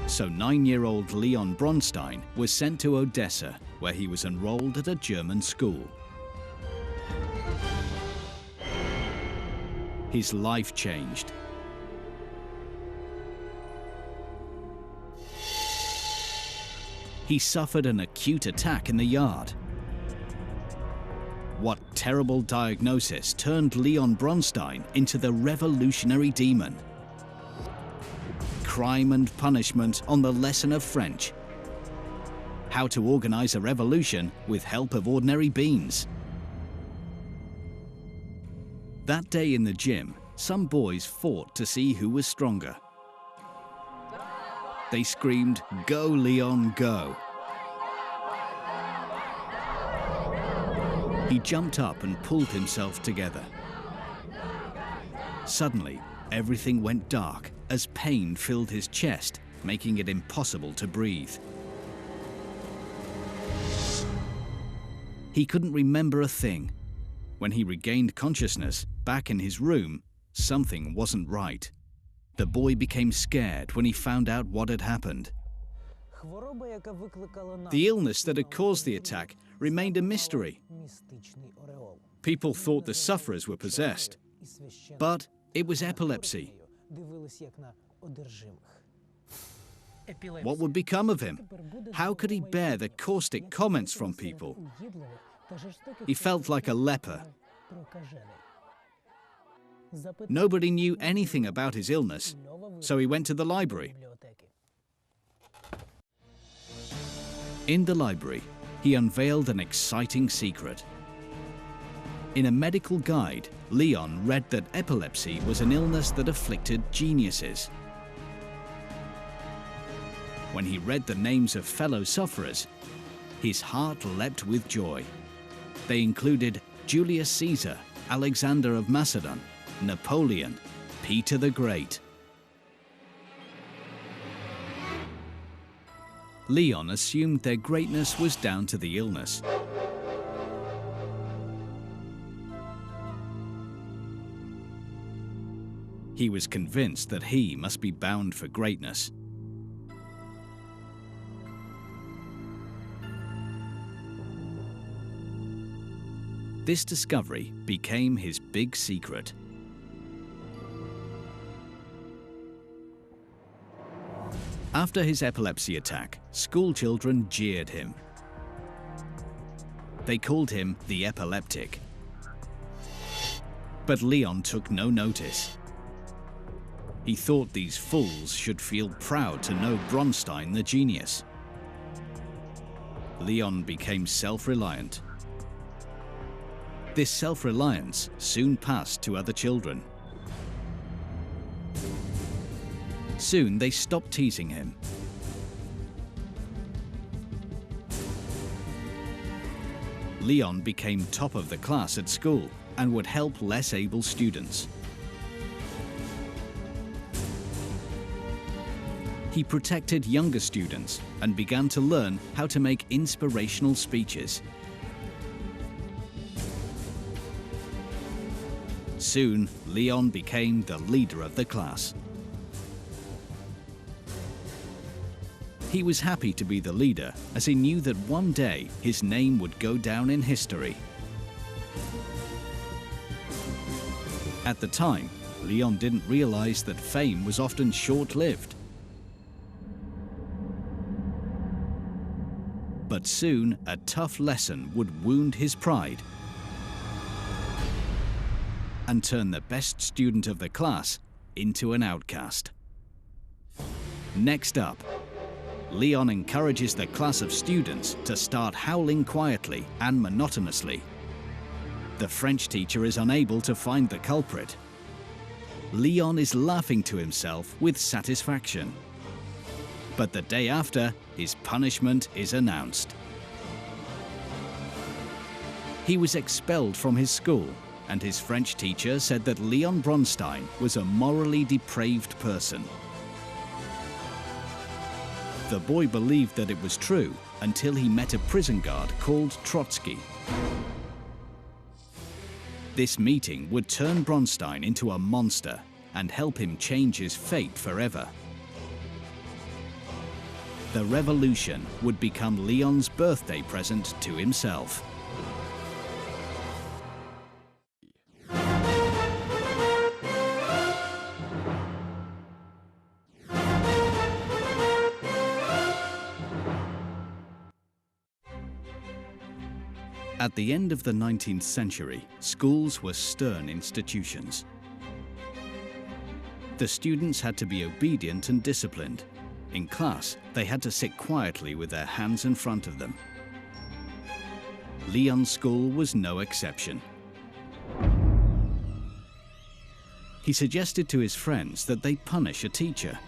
So 9-year-old Lev Bronstein was sent to Odessa, where he was enrolled at a German school. His life changed. He suffered an acute attack in the yard. What terrible diagnosis turned Lev Bronstein into the revolutionary demon? Crime and punishment on the lesson of French. How to organize a revolution with help of ordinary beans. That day in the gym, some boys fought to see who was stronger. They screamed, "Go, Leon, go!" He jumped up and pulled himself together. Suddenly, everything went dark as pain filled his chest, making it impossible to breathe. He couldn't remember a thing. When he regained consciousness, back in his room, something wasn't right. The boy became scared when he found out what had happened. The illness that had caused the attack remained a mystery. People thought the sufferers were possessed, but it was epilepsy. What would become of him? How could he bear the caustic comments from people? He felt like a leper. Nobody knew anything about his illness, so he went to the library. In the library, he unveiled an exciting secret. In a medical guide, Leon read that epilepsy was an illness that afflicted geniuses. When he read the names of fellow sufferers, his heart leapt with joy. They included Julius Caesar, Alexander of Macedon, Napoleon, Peter the Great. Leon assumed their greatness was down to the illness. He was convinced that he must be bound for greatness. This discovery became his big secret. After his epilepsy attack, school children jeered him. They called him the epileptic. But Leon took no notice. He thought these fools should feel proud to know Bronstein the genius. Leon became self-reliant. This self-reliance soon passed to other children. Soon they stopped teasing him. Leon became top of the class at school and would help less able students. He protected younger students and began to learn how to make inspirational speeches. Soon, Leon became the leader of the class. He was happy to be the leader, as he knew that one day his name would go down in history. At the time, Leon didn't realize that fame was often short-lived. But soon, a tough lesson would wound his pride. and turn the best student of the class into an outcast. Next up, Leon encourages the class of students to start howling quietly and monotonously. The French teacher is unable to find the culprit. Leon is laughing to himself with satisfaction. But the day after, his punishment is announced. He was expelled from his school, and his French teacher said that Lev Bronstein was a morally depraved person. The boy believed that it was true until he met a prison guard called Trotsky. This meeting would turn Bronstein into a monster and help him change his fate forever. The revolution would become Leon's birthday present to himself. At the end of the 19th century, schools were stern institutions. The students had to be obedient and disciplined. In class, they had to sit quietly with their hands in front of them. Leon's school was no exception. He suggested to his friends that they punish a teacher.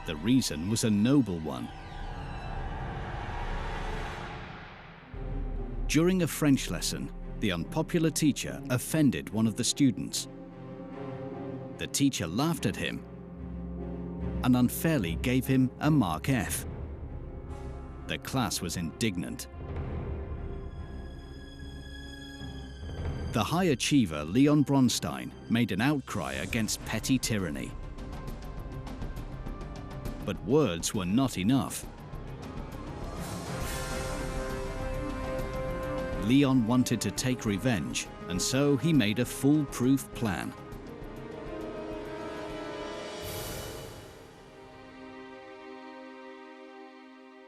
The reason was a noble one. During a French lesson, the unpopular teacher offended one of the students. The teacher laughed at him and unfairly gave him a mark F. The class was indignant. The high achiever Lev Bronstein made an outcry against petty tyranny. But words were not enough. Leon wanted to take revenge, and so he made a foolproof plan.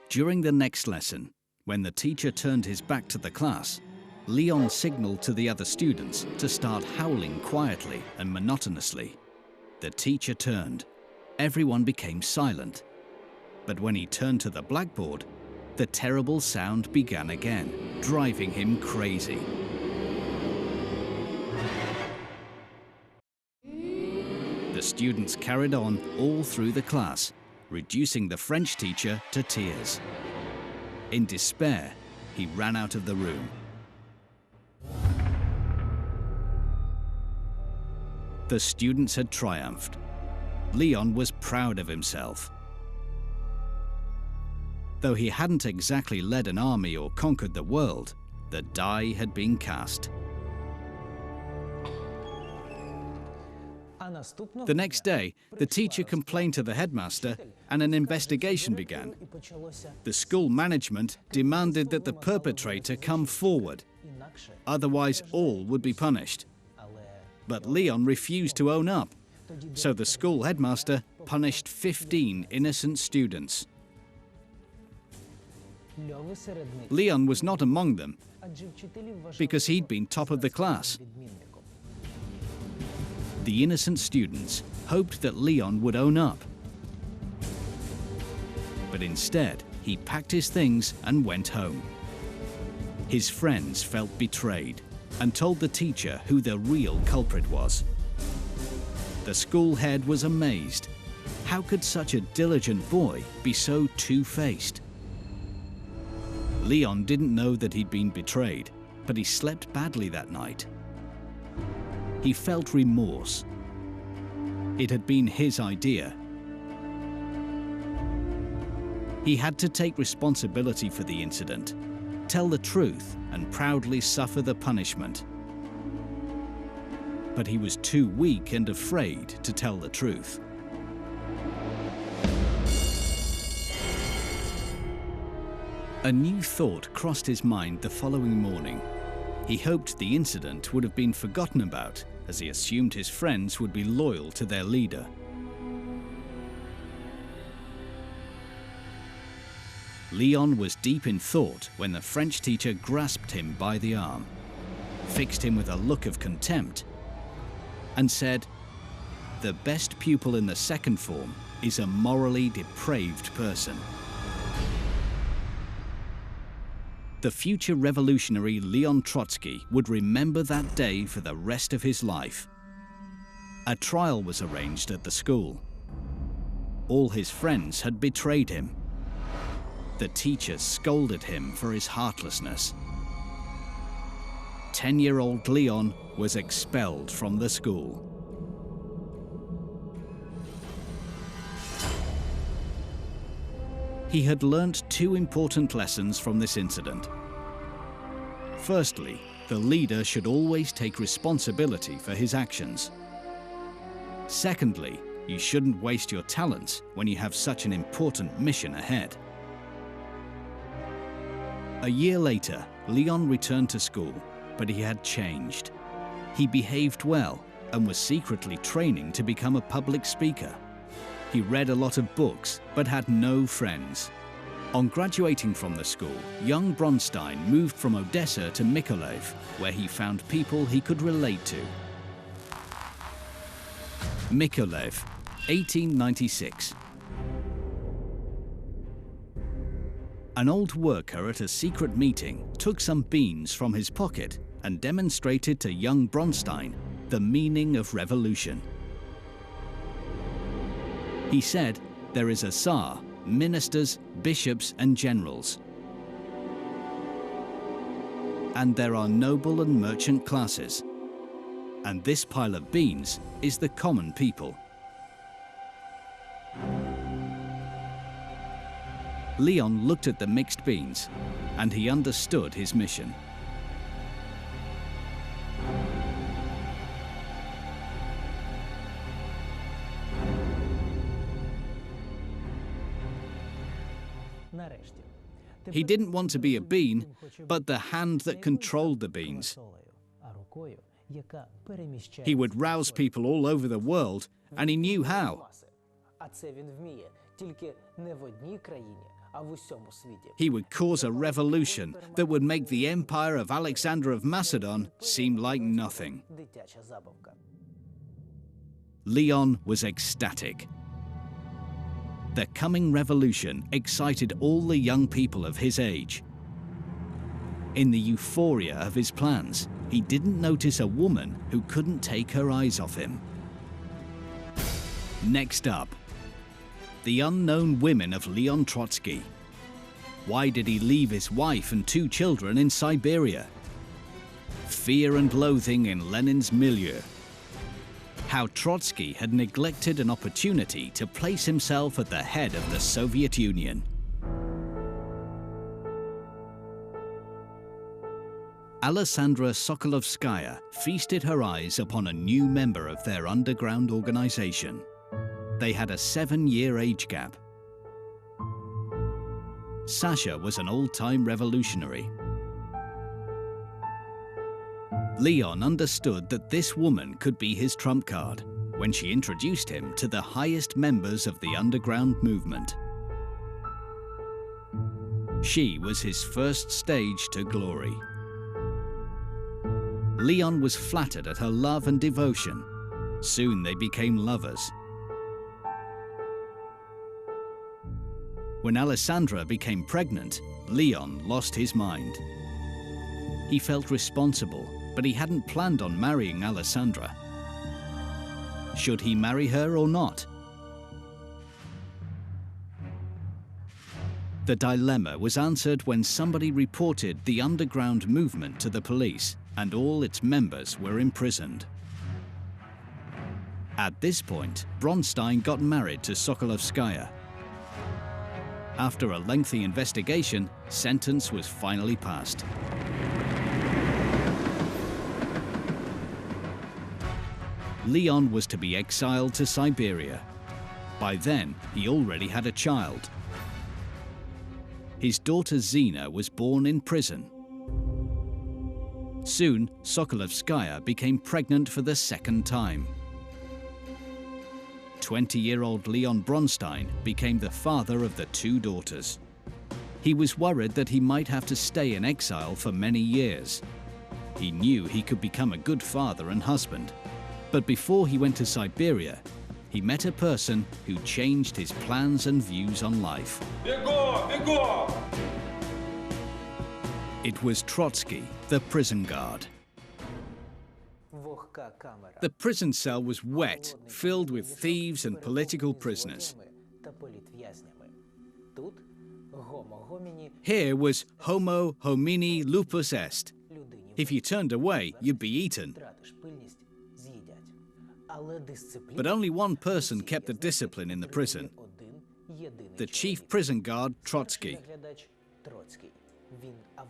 During the next lesson, when the teacher turned his back to the class, Leon signaled to the other students to start howling quietly and monotonously. The teacher turned. Everyone became silent. But when he turned to the blackboard, the terrible sound began again, driving him crazy. The students carried on all through the class, reducing the French teacher to tears. In despair, he ran out of the room. The students had triumphed. Leon was proud of himself. Though he hadn't exactly led an army or conquered the world, the die had been cast. The next day, the teacher complained to the headmaster and an investigation began. The school management demanded that the perpetrator come forward, otherwise all would be punished. But Leon refused to own up, so the school headmaster punished 15 innocent students. Leon was not among them because he'd been top of the class. The innocent students hoped that Leon would own up. But instead, he packed his things and went home. His friends felt betrayed and told the teacher who the real culprit was. The school head was amazed. How could such a diligent boy be so two-faced? Leon didn't know that he'd been betrayed, but he slept badly that night. He felt remorse. It had been his idea. He had to take responsibility for the incident, tell the truth, and proudly suffer the punishment. But he was too weak and afraid to tell the truth. A new thought crossed his mind the following morning. He hoped the incident would have been forgotten about, as he assumed his friends would be loyal to their leader. Leon was deep in thought when the French teacher grasped him by the arm, fixed him with a look of contempt, and said, "The best pupil in the second form is a morally depraved person." The future revolutionary Leon Trotsky would remember that day for the rest of his life. A trial was arranged at the school. All his friends had betrayed him. The teachers scolded him for his heartlessness. 10-year-old Leon was expelled from the school. He had learnt two important lessons from this incident. Firstly, the leader should always take responsibility for his actions. Secondly, you shouldn't waste your talents when you have such an important mission ahead. A year later, Leon returned to school, but he had changed. He behaved well and was secretly training to become a public speaker. He read a lot of books, but had no friends. On graduating from the school, young Bronstein moved from Odessa to Mykolaiv, where he found people he could relate to. Mykolaiv, 1896. An old worker at a secret meeting took some beans from his pocket and demonstrated to young Bronstein the meaning of revolution. He said, "There is a Tsar, ministers, bishops and generals. And there are noble and merchant classes. And this pile of beans is the common people." Leon looked at the mixed beans, and he understood his mission. He didn't want to be a bean, but the hand that controlled the beans. He would rouse people all over the world, and he knew how. He would cause a revolution that would make the empire of Alexander of Macedon seem like nothing. Leon was ecstatic. The coming revolution excited all the young people of his age. In the euphoria of his plans, he didn't notice a woman who couldn't take her eyes off him. Next up, the unknown women of Leon Trotsky. Why did he leave his wife and 2 children in Siberia? Fear and loathing in Lenin's milieu. How Trotsky had neglected an opportunity to place himself at the head of the Soviet Union. Alexandra Sokolovskaya feasted her eyes upon a new member of their underground organization. They had a 7-year age gap. Sasha was an old-time revolutionary. Leon understood that this woman could be his trump card when she introduced him to the highest members of the underground movement. She was his first stage to glory. Leon was flattered at her love and devotion. Soon they became lovers. When Alessandra became pregnant, Leon lost his mind. He felt responsible, but he hadn't planned on marrying Alessandra. Should he marry her or not? The dilemma was answered when somebody reported the underground movement to the police, and all its members were imprisoned. At this point, Bronstein got married to Sokolovskaya. After a lengthy investigation, sentence was finally passed. Leon was to be exiled to Siberia. By then, he already had a child. His daughter Zina was born in prison. Soon, Sokolovskaya became pregnant for the 2nd time. 20-year-old Leon Bronstein became the father of the 2 daughters. He was worried that he might have to stay in exile for many years. He knew he could become a good father and husband. But before he went to Siberia, he met a person who changed his plans and views on life. It was Trotsky, the prison guard. The prison cell was wet, filled with thieves and political prisoners. Here was homo homini lupus est. If you turned away, you'd be eaten. But only one person kept the discipline in the prison: the chief prison guard, Trotsky.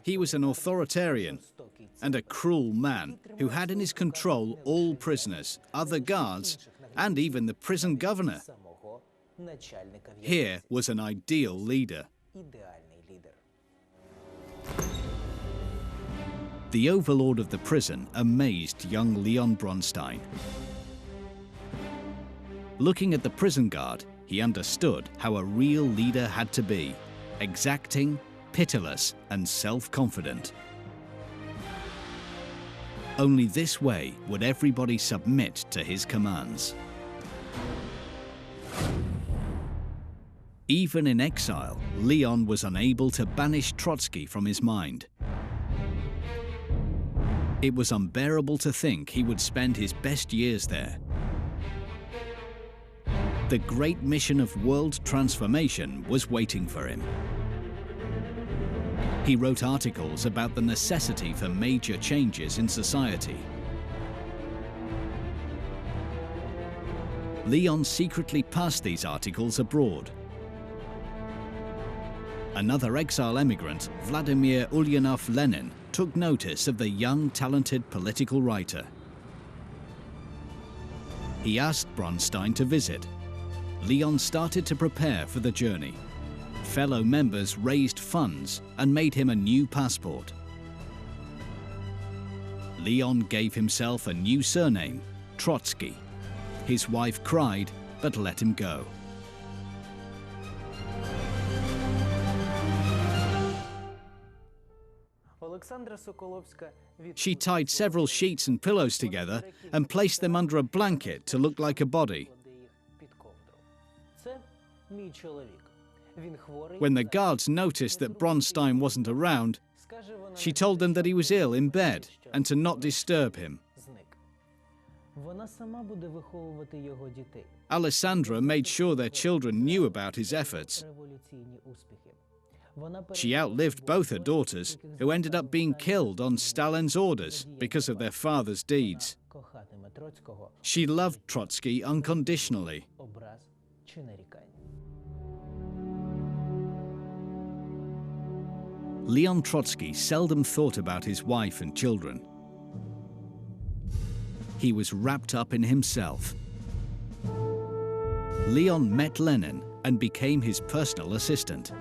He was an authoritarian and a cruel man who had in his control all prisoners, other guards, and even the prison governor. Here was an ideal leader. The overlord of the prison amazed young Lev Bronstein. Looking at the prison guard, he understood how a real leader had to be: exacting, pitiless, and self-confident. Only this way would everybody submit to his commands. Even in exile, Leon was unable to banish Trotsky from his mind. It was unbearable to think he would spend his best years there. The great mission of world transformation was waiting for him. He wrote articles about the necessity for major changes in society. Leon secretly passed these articles abroad. Another exile emigrant, Vladimir Ulyanov Lenin, took notice of the young, talented political writer. He asked Bronstein to visit. Leon started to prepare for the journey. Fellow members raised funds and made him a new passport. Leon gave himself a new surname, Trotsky. His wife cried, but let him go. She tied several sheets and pillows together and placed them under a blanket to look like a body. When the guards noticed that Bronstein wasn't around, she told them that he was ill in bed and to not disturb him. Alessandra made sure their children knew about his efforts. She outlived both her daughters, who ended up being killed on Stalin's orders because of their father's deeds. She loved Trotsky unconditionally. Leon Trotsky seldom thought about his wife and children. He was wrapped up in himself. Leon met Lenin and became his personal assistant.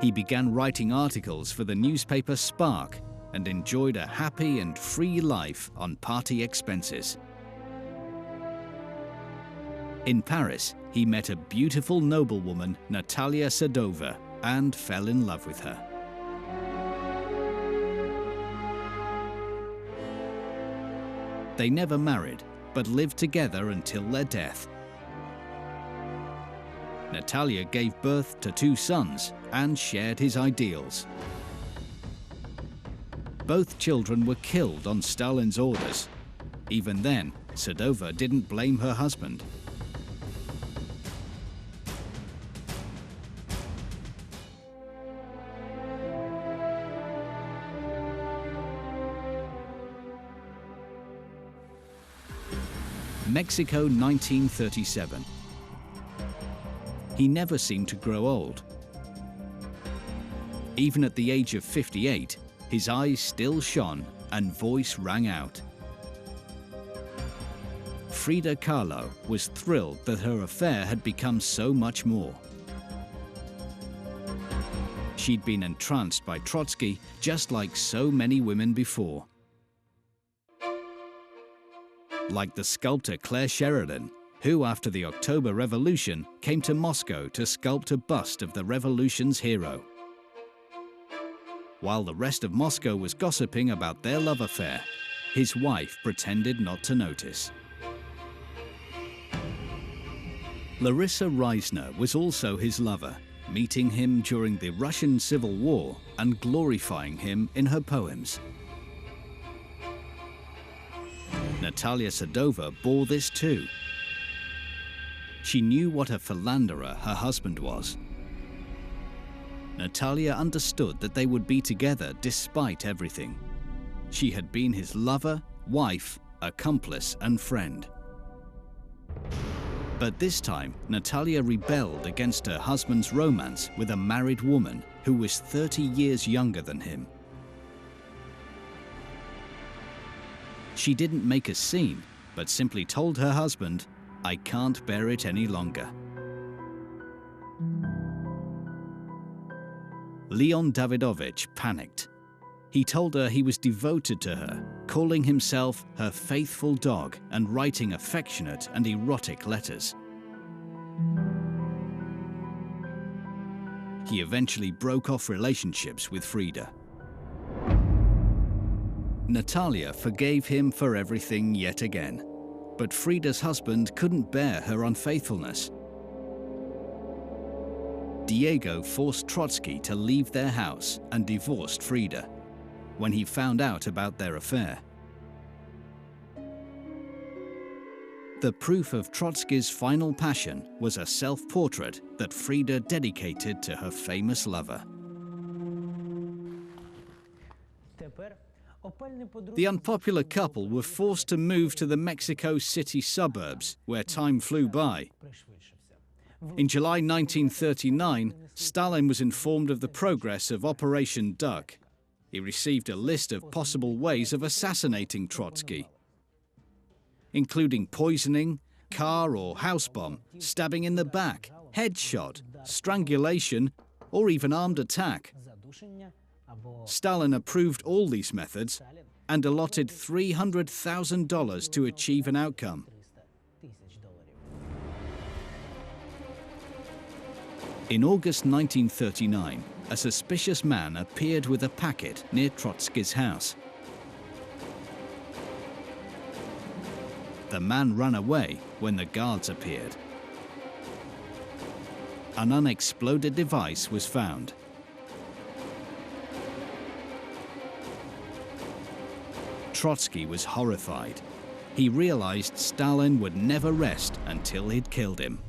He began writing articles for the newspaper Spark and enjoyed a happy and free life on party expenses. In Paris, he met a beautiful noblewoman, Natalia Sadova, and fell in love with her. They never married, but lived together until their death. Natalia gave birth to 2 sons and shared his ideals. Both children were killed on Stalin's orders. Even then, Sadova didn't blame her husband. Mexico, 1937. He never seemed to grow old. Even at the age of 58, his eyes still shone and voice rang out. Frida Kahlo was thrilled that her affair had become so much more. She'd been entranced by Trotsky just like so many women before. Like the sculptor Claire Sheridan, who after the October Revolution came to Moscow to sculpt a bust of the revolution's hero. While the rest of Moscow was gossiping about their love affair, His wife pretended not to notice. Larissa Reisner was also his lover, meeting him during the Russian Civil War and glorifying him in her poems. Natalia Sadova bore this too. She knew what a philanderer her husband was. Natalia understood that they would be together despite everything. She had been his lover, wife, accomplice, and friend. But this time, Natalia rebelled against her husband's romance with a married woman who was 30 years younger than him. She didn't make a scene, but simply told her husband, "I can't bear it any longer." Leon Davidovich panicked. He told her he was devoted to her, calling himself her faithful dog and writing affectionate and erotic letters. He eventually broke off relationships with Frida. Natalia forgave him for everything yet again, but Frida's husband couldn't bear her unfaithfulness. Diego forced Trotsky to leave their house and divorced Frida when he found out about their affair. The proof of Trotsky's final passion was a self-portrait that Frida dedicated to her famous lover. The unpopular couple were forced to move to the Mexico City suburbs, where time flew by. In July 1939, Stalin was informed of the progress of Operation Duck. He received a list of possible ways of assassinating Trotsky, including poisoning, car or house bomb, stabbing in the back, headshot, strangulation, or even armed attack. Stalin approved all these methods and allotted $300,000 to achieve an outcome. In August 1939, a suspicious man appeared with a packet near Trotsky's house. The man ran away when the guards appeared. An unexploded device was found. Trotsky was horrified. He realized Stalin would never rest until he'd killed him.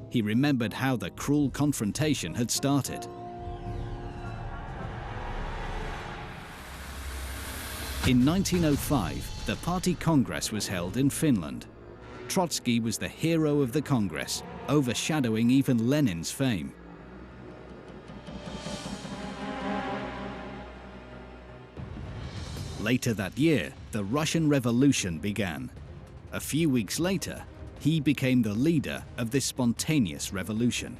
He remembered how the cruel confrontation had started. In 1905, the party congress was held in Finland. Trotsky was the hero of the congress, overshadowing even Lenin's fame. Later that year, the Russian Revolution began. A few weeks later, he became the leader of this spontaneous revolution.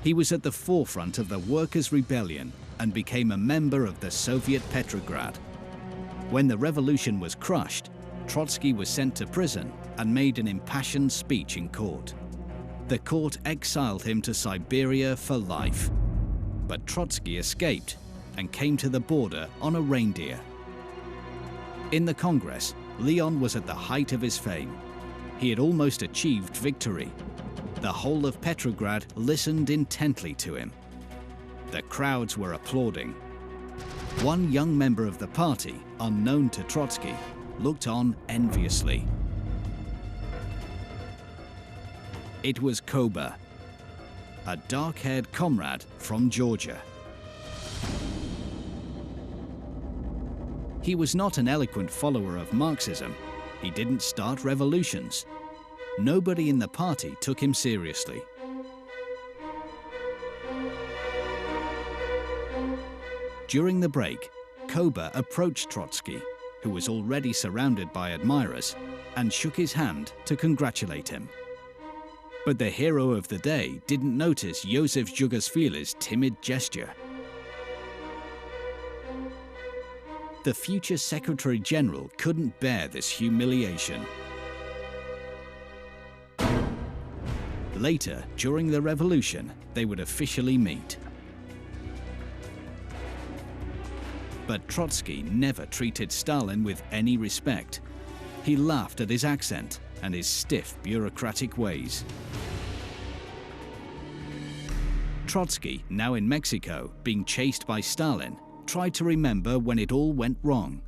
He was at the forefront of the workers' rebellion and became a member of the Soviet Petrograd. When the revolution was crushed, Trotsky was sent to prison and made an impassioned speech in court. The court exiled him to Siberia for life. But Trotsky escaped and came to the border on a reindeer. In the Congress, Leon was at the height of his fame. He had almost achieved victory. The whole of Petrograd listened intently to him. The crowds were applauding. One young member of the party, unknown to Trotsky, looked on enviously. It was Koba, a dark-haired comrade from Georgia. He was not an eloquent follower of Marxism. He didn't start revolutions. Nobody in the party took him seriously. During the break, Koba approached Trotsky, who was already surrounded by admirers, and shook his hand to congratulate him. But the hero of the day didn't notice Joseph Djugashvili's timid gesture. The future Secretary General couldn't bear this humiliation. Later, during the revolution, they would officially meet. But Trotsky never treated Stalin with any respect. He laughed at his accent and his stiff bureaucratic ways. Trotsky, now in Mexico, being chased by Stalin, tried to remember when it all went wrong.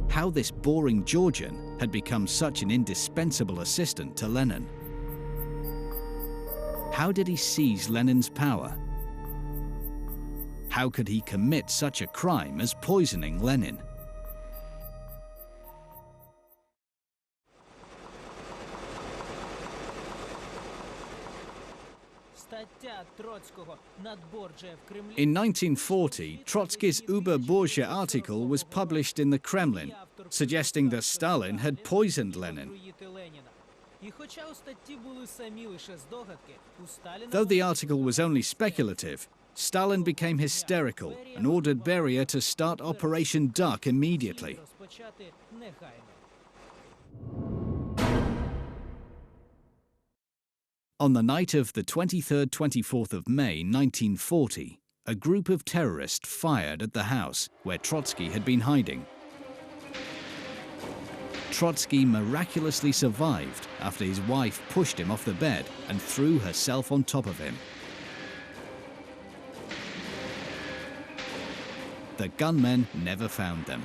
How this boring Georgian had become such an indispensable assistant to Lenin. How did he seize Lenin's power? How could he commit such a crime as poisoning Lenin? In 1940, Trotsky's Uber-Bourgeois article was published in the Kremlin, suggesting that Stalin had poisoned Lenin. Though the article was only speculative, Stalin became hysterical and ordered Beria to start Operation Duck immediately. On the night of the 23rd-24th of May 1940, a group of terrorists fired at the house where Trotsky had been hiding. Trotsky miraculously survived after his wife pushed him off the bed and threw herself on top of him. The gunmen never found them.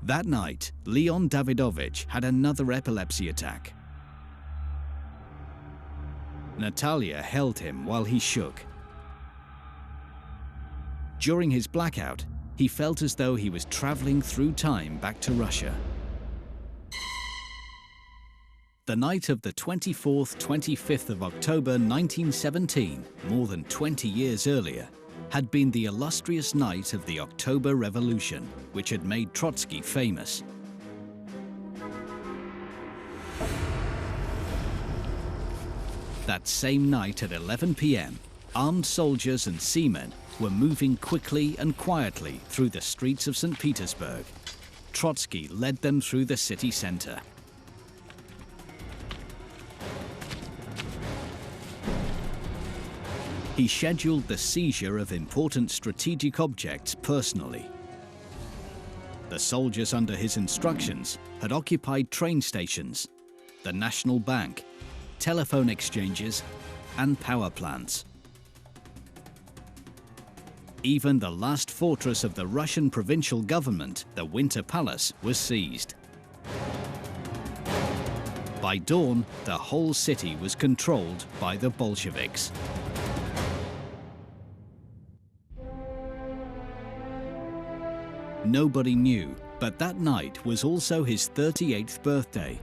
That night, Leon Davidovich had another epilepsy attack. Natalia held him while he shook. During his blackout, he felt as though he was traveling through time back to Russia. The night of the 24th-25th of October 1917, more than 20 years earlier, had been the illustrious night of the October Revolution, which had made Trotsky famous. That same night at 11 p.m., armed soldiers and seamen were moving quickly and quietly through the streets of St. Petersburg. Trotsky led them through the city center. He scheduled the seizure of important strategic objects personally. The soldiers under his instructions had occupied train stations, the National Bank, telephone exchanges, and power plants. Even the last fortress of the Russian provincial government, the Winter Palace, was seized. By dawn, the whole city was controlled by the Bolsheviks. Nobody knew, but that night was also his 38th birthday.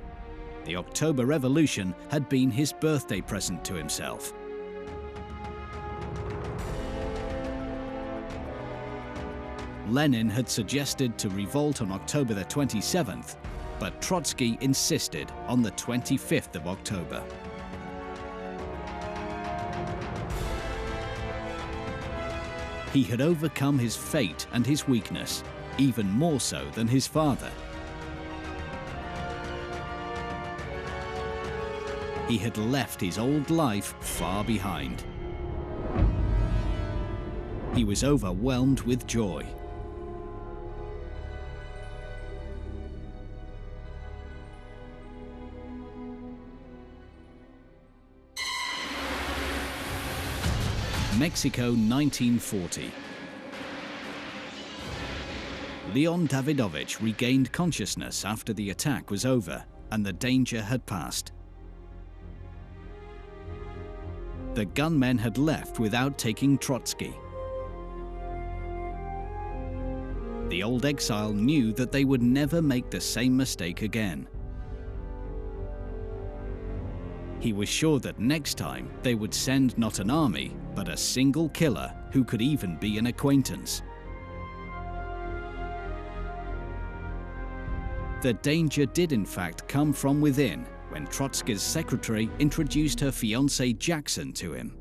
The October Revolution had been his birthday present to himself. Lenin had suggested to revolt on October the 27th, but Trotsky insisted on the 25th of October. He had overcome his fate and his weakness, even more so than his father. He had left his old life far behind. He was overwhelmed with joy. Mexico, 1940. Leon Davidovich regained consciousness after the attack was over and the danger had passed. The gunmen had left without taking Trotsky. The old exile knew that they would never make the same mistake again. He was sure that next time they would send not an army, but a single killer who could even be an acquaintance. The danger did in fact come from within when Trotsky's secretary introduced her fiancé Jackson to him.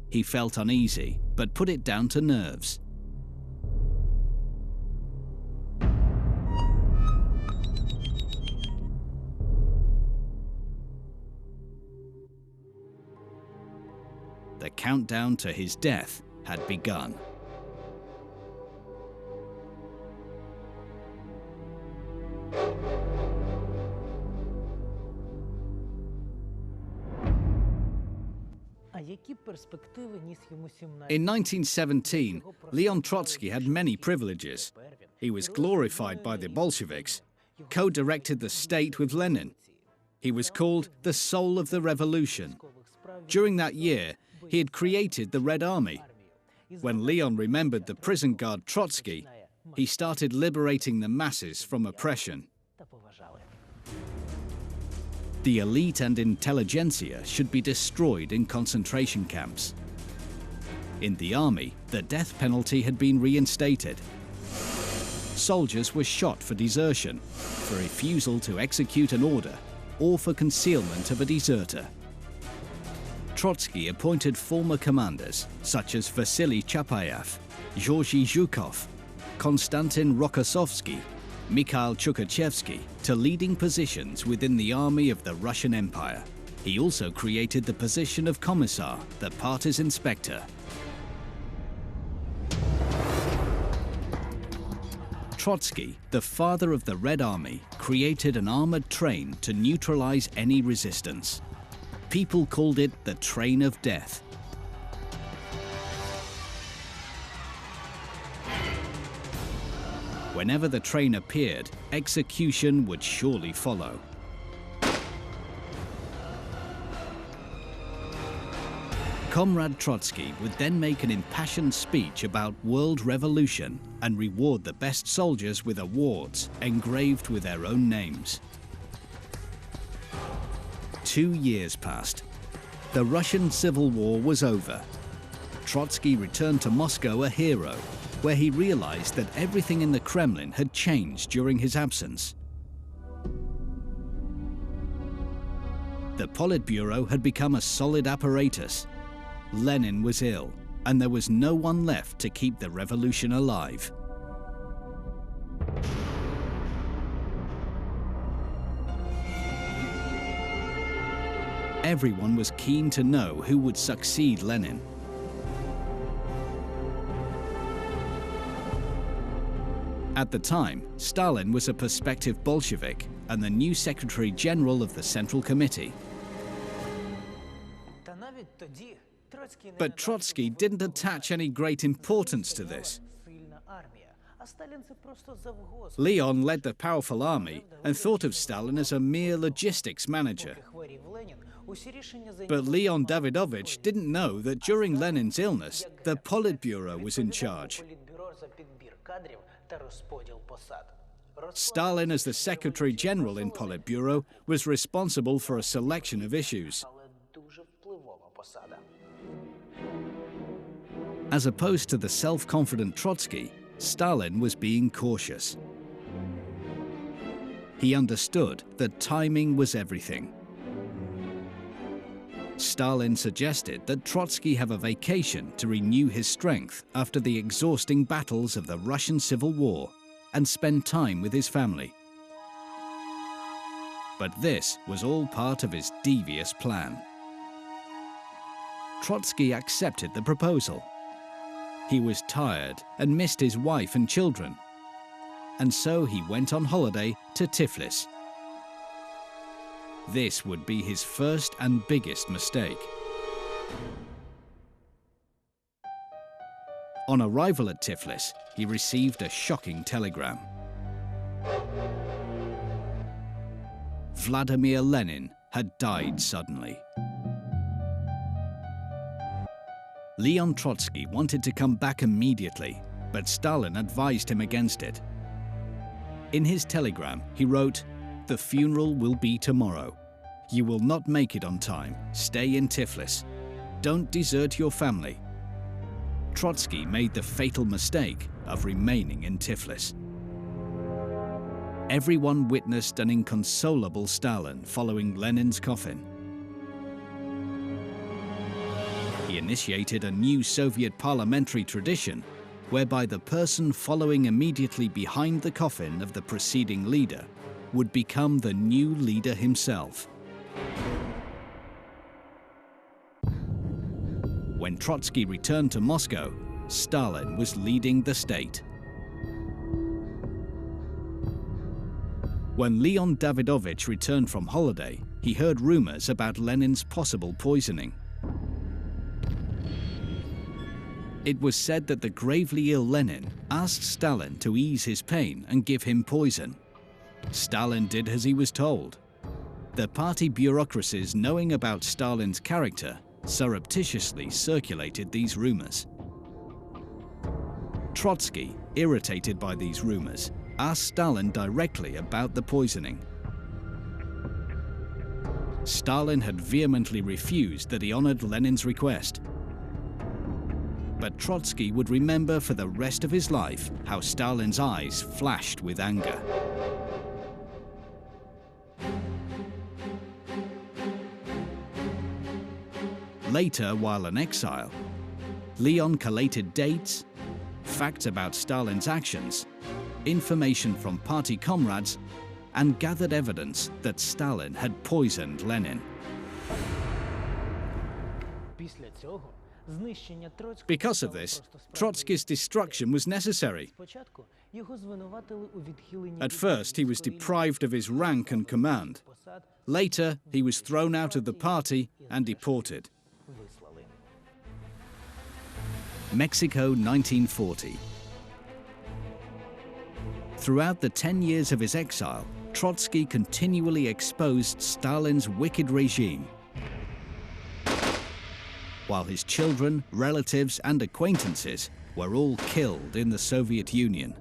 He felt uneasy, but put it down to nerves. The countdown to his death had begun. In 1917, Leon Trotsky had many privileges. He was glorified by the Bolsheviks, co-directed the state with Lenin. He was called the soul of the revolution. During that year, he had created the Red Army. When Leon remembered the prison guard Trotsky, he started liberating the masses from oppression. The elite and intelligentsia should be destroyed in concentration camps. In the army, the death penalty had been reinstated. Soldiers were shot for desertion, for refusal to execute an order, or for concealment of a deserter. Trotsky appointed former commanders such as Vasily Chapayev, Georgy Zhukov, Konstantin Rokossovsky, Mikhail Chukhachevsky to leading positions within the army of the Russian Empire. He also created the position of Commissar, the party's inspector. Trotsky, the father of the Red Army, created an armored train to neutralize any resistance. People called it the Train of Death. Whenever the train appeared, execution would surely follow. Comrade Trotsky would then make an impassioned speech about world revolution and reward the best soldiers with awards engraved with their own names. 2 years passed. The Russian Civil War was over. Trotsky returned to Moscow a hero, where he realized that everything in the Kremlin had changed during his absence. The Politburo had become a solid apparatus. Lenin was ill, and there was no one left to keep the revolution alive. Everyone was keen to know who would succeed Lenin. At the time, Stalin was a prospective Bolshevik and the new Secretary General of the Central Committee. But Trotsky didn't attach any great importance to this. Leon led the powerful army and thought of Stalin as a mere logistics manager. But Leon Davidovich didn't know that during Lenin's illness, the Politburo was in charge. Stalin, as the Secretary General in Politburo, was responsible for a selection of issues. As opposed to the self-confident Trotsky, Stalin was being cautious. He understood that timing was everything. Stalin suggested that Trotsky have a vacation to renew his strength after the exhausting battles of the Russian Civil War and spend time with his family. But this was all part of his devious plan. Trotsky accepted the proposal. He was tired and missed his wife and children, and so he went on holiday to Tiflis. This would be his first and biggest mistake. On arrival at Tiflis, he received a shocking telegram. Vladimir Lenin had died suddenly. Leon Trotsky wanted to come back immediately, but Stalin advised him against it. In his telegram, he wrote, "The funeral will be tomorrow. You will not make it on time. Stay in Tiflis. Don't desert your family." Trotsky made the fatal mistake of remaining in Tiflis. Everyone witnessed an inconsolable Stalin following Lenin's coffin. He initiated a new Soviet parliamentary tradition whereby the person following immediately behind the coffin of the preceding leader would become the new leader himself. When Trotsky returned to Moscow, Stalin was leading the state. When Leon Davidovich returned from holiday, he heard rumors about Lenin's possible poisoning. It was said that the gravely ill Lenin asked Stalin to ease his pain and give him poison. Stalin did as he was told. The party bureaucracies, knowing about Stalin's character, surreptitiously circulated these rumors. Trotsky, irritated by these rumors, asked Stalin directly about the poisoning. Stalin had vehemently refused that he honored Lenin's request. But Trotsky would remember for the rest of his life how Stalin's eyes flashed with anger. Later, while in exile, Leon collated dates, facts about Stalin's actions, information from party comrades, and gathered evidence that Stalin had poisoned Lenin. Because of this, Trotsky's destruction was necessary. At first, he was deprived of his rank and command. Later, he was thrown out of the party and deported. Mexico, 1940. Throughout the 10 years of his exile, Trotsky continually exposed Stalin's wicked regime, while his children, relatives, and acquaintances were all killed in the Soviet Union.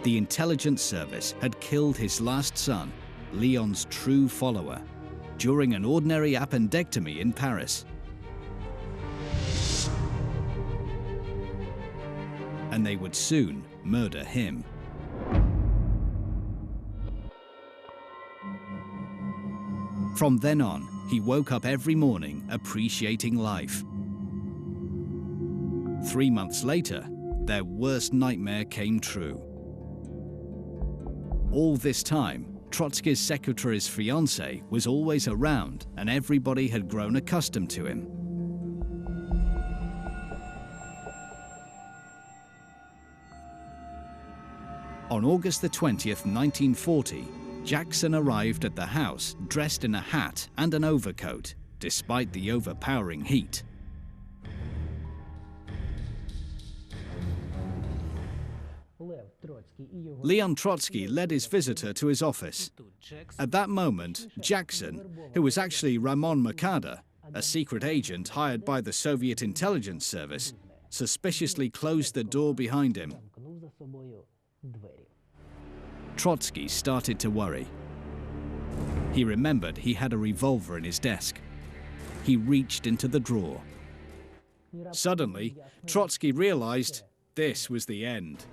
The intelligence service had killed his last son, Leon's true follower, during an ordinary appendectomy in Paris. And they would soon murder him. From then on, he woke up every morning appreciating life. 3 months later, their worst nightmare came true. All this time, Trotsky's secretary's fiancée was always around, and everybody had grown accustomed to him. On August the 20th, 1940, Jackson arrived at the house dressed in a hat and an overcoat, despite the overpowering heat. Leon Trotsky led his visitor to his office. At that moment, Jackson, who was actually Ramon Mercader, a secret agent hired by the Soviet intelligence service, suspiciously closed the door behind him. Trotsky started to worry. He remembered he had a revolver in his desk. He reached into the drawer. Suddenly, Trotsky realized this was the end.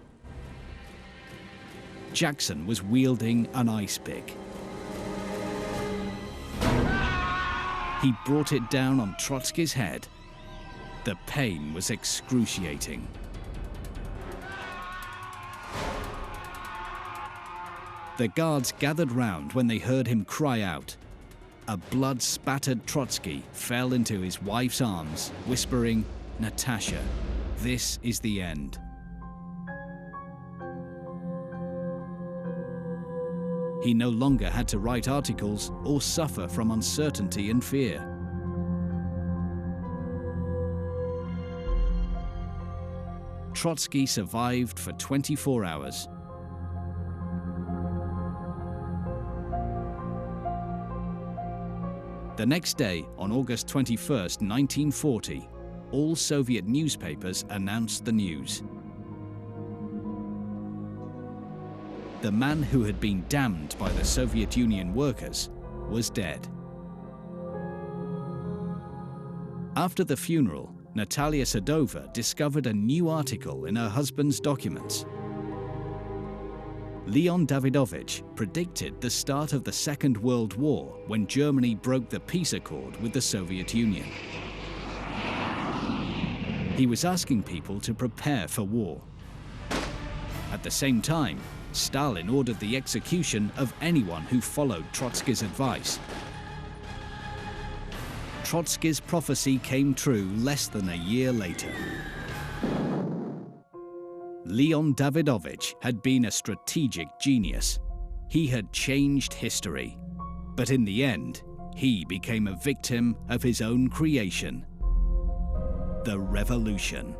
Jackson was wielding an ice pick. He brought it down on Trotsky's head. The pain was excruciating. The guards gathered round when they heard him cry out. A blood-spattered Trotsky fell into his wife's arms, whispering, "Natasha, this is the end." He no longer had to write articles or suffer from uncertainty and fear. Trotsky survived for 24 hours. The next day, on August 21st, 1940, all Soviet newspapers announced the news. The man who had been damned by the Soviet Union workers was dead. After the funeral, Natalia Sadova discovered a new article in her husband's documents. Leon Davidovich predicted the start of the Second World War when Germany broke the peace accord with the Soviet Union. He was asking people to prepare for war. At the same time, Stalin ordered the execution of anyone who followed Trotsky's advice. Trotsky's prophecy came true less than a year later. Leon Davidovich had been a strategic genius. He had changed history. But in the end, he became a victim of his own creation, the revolution.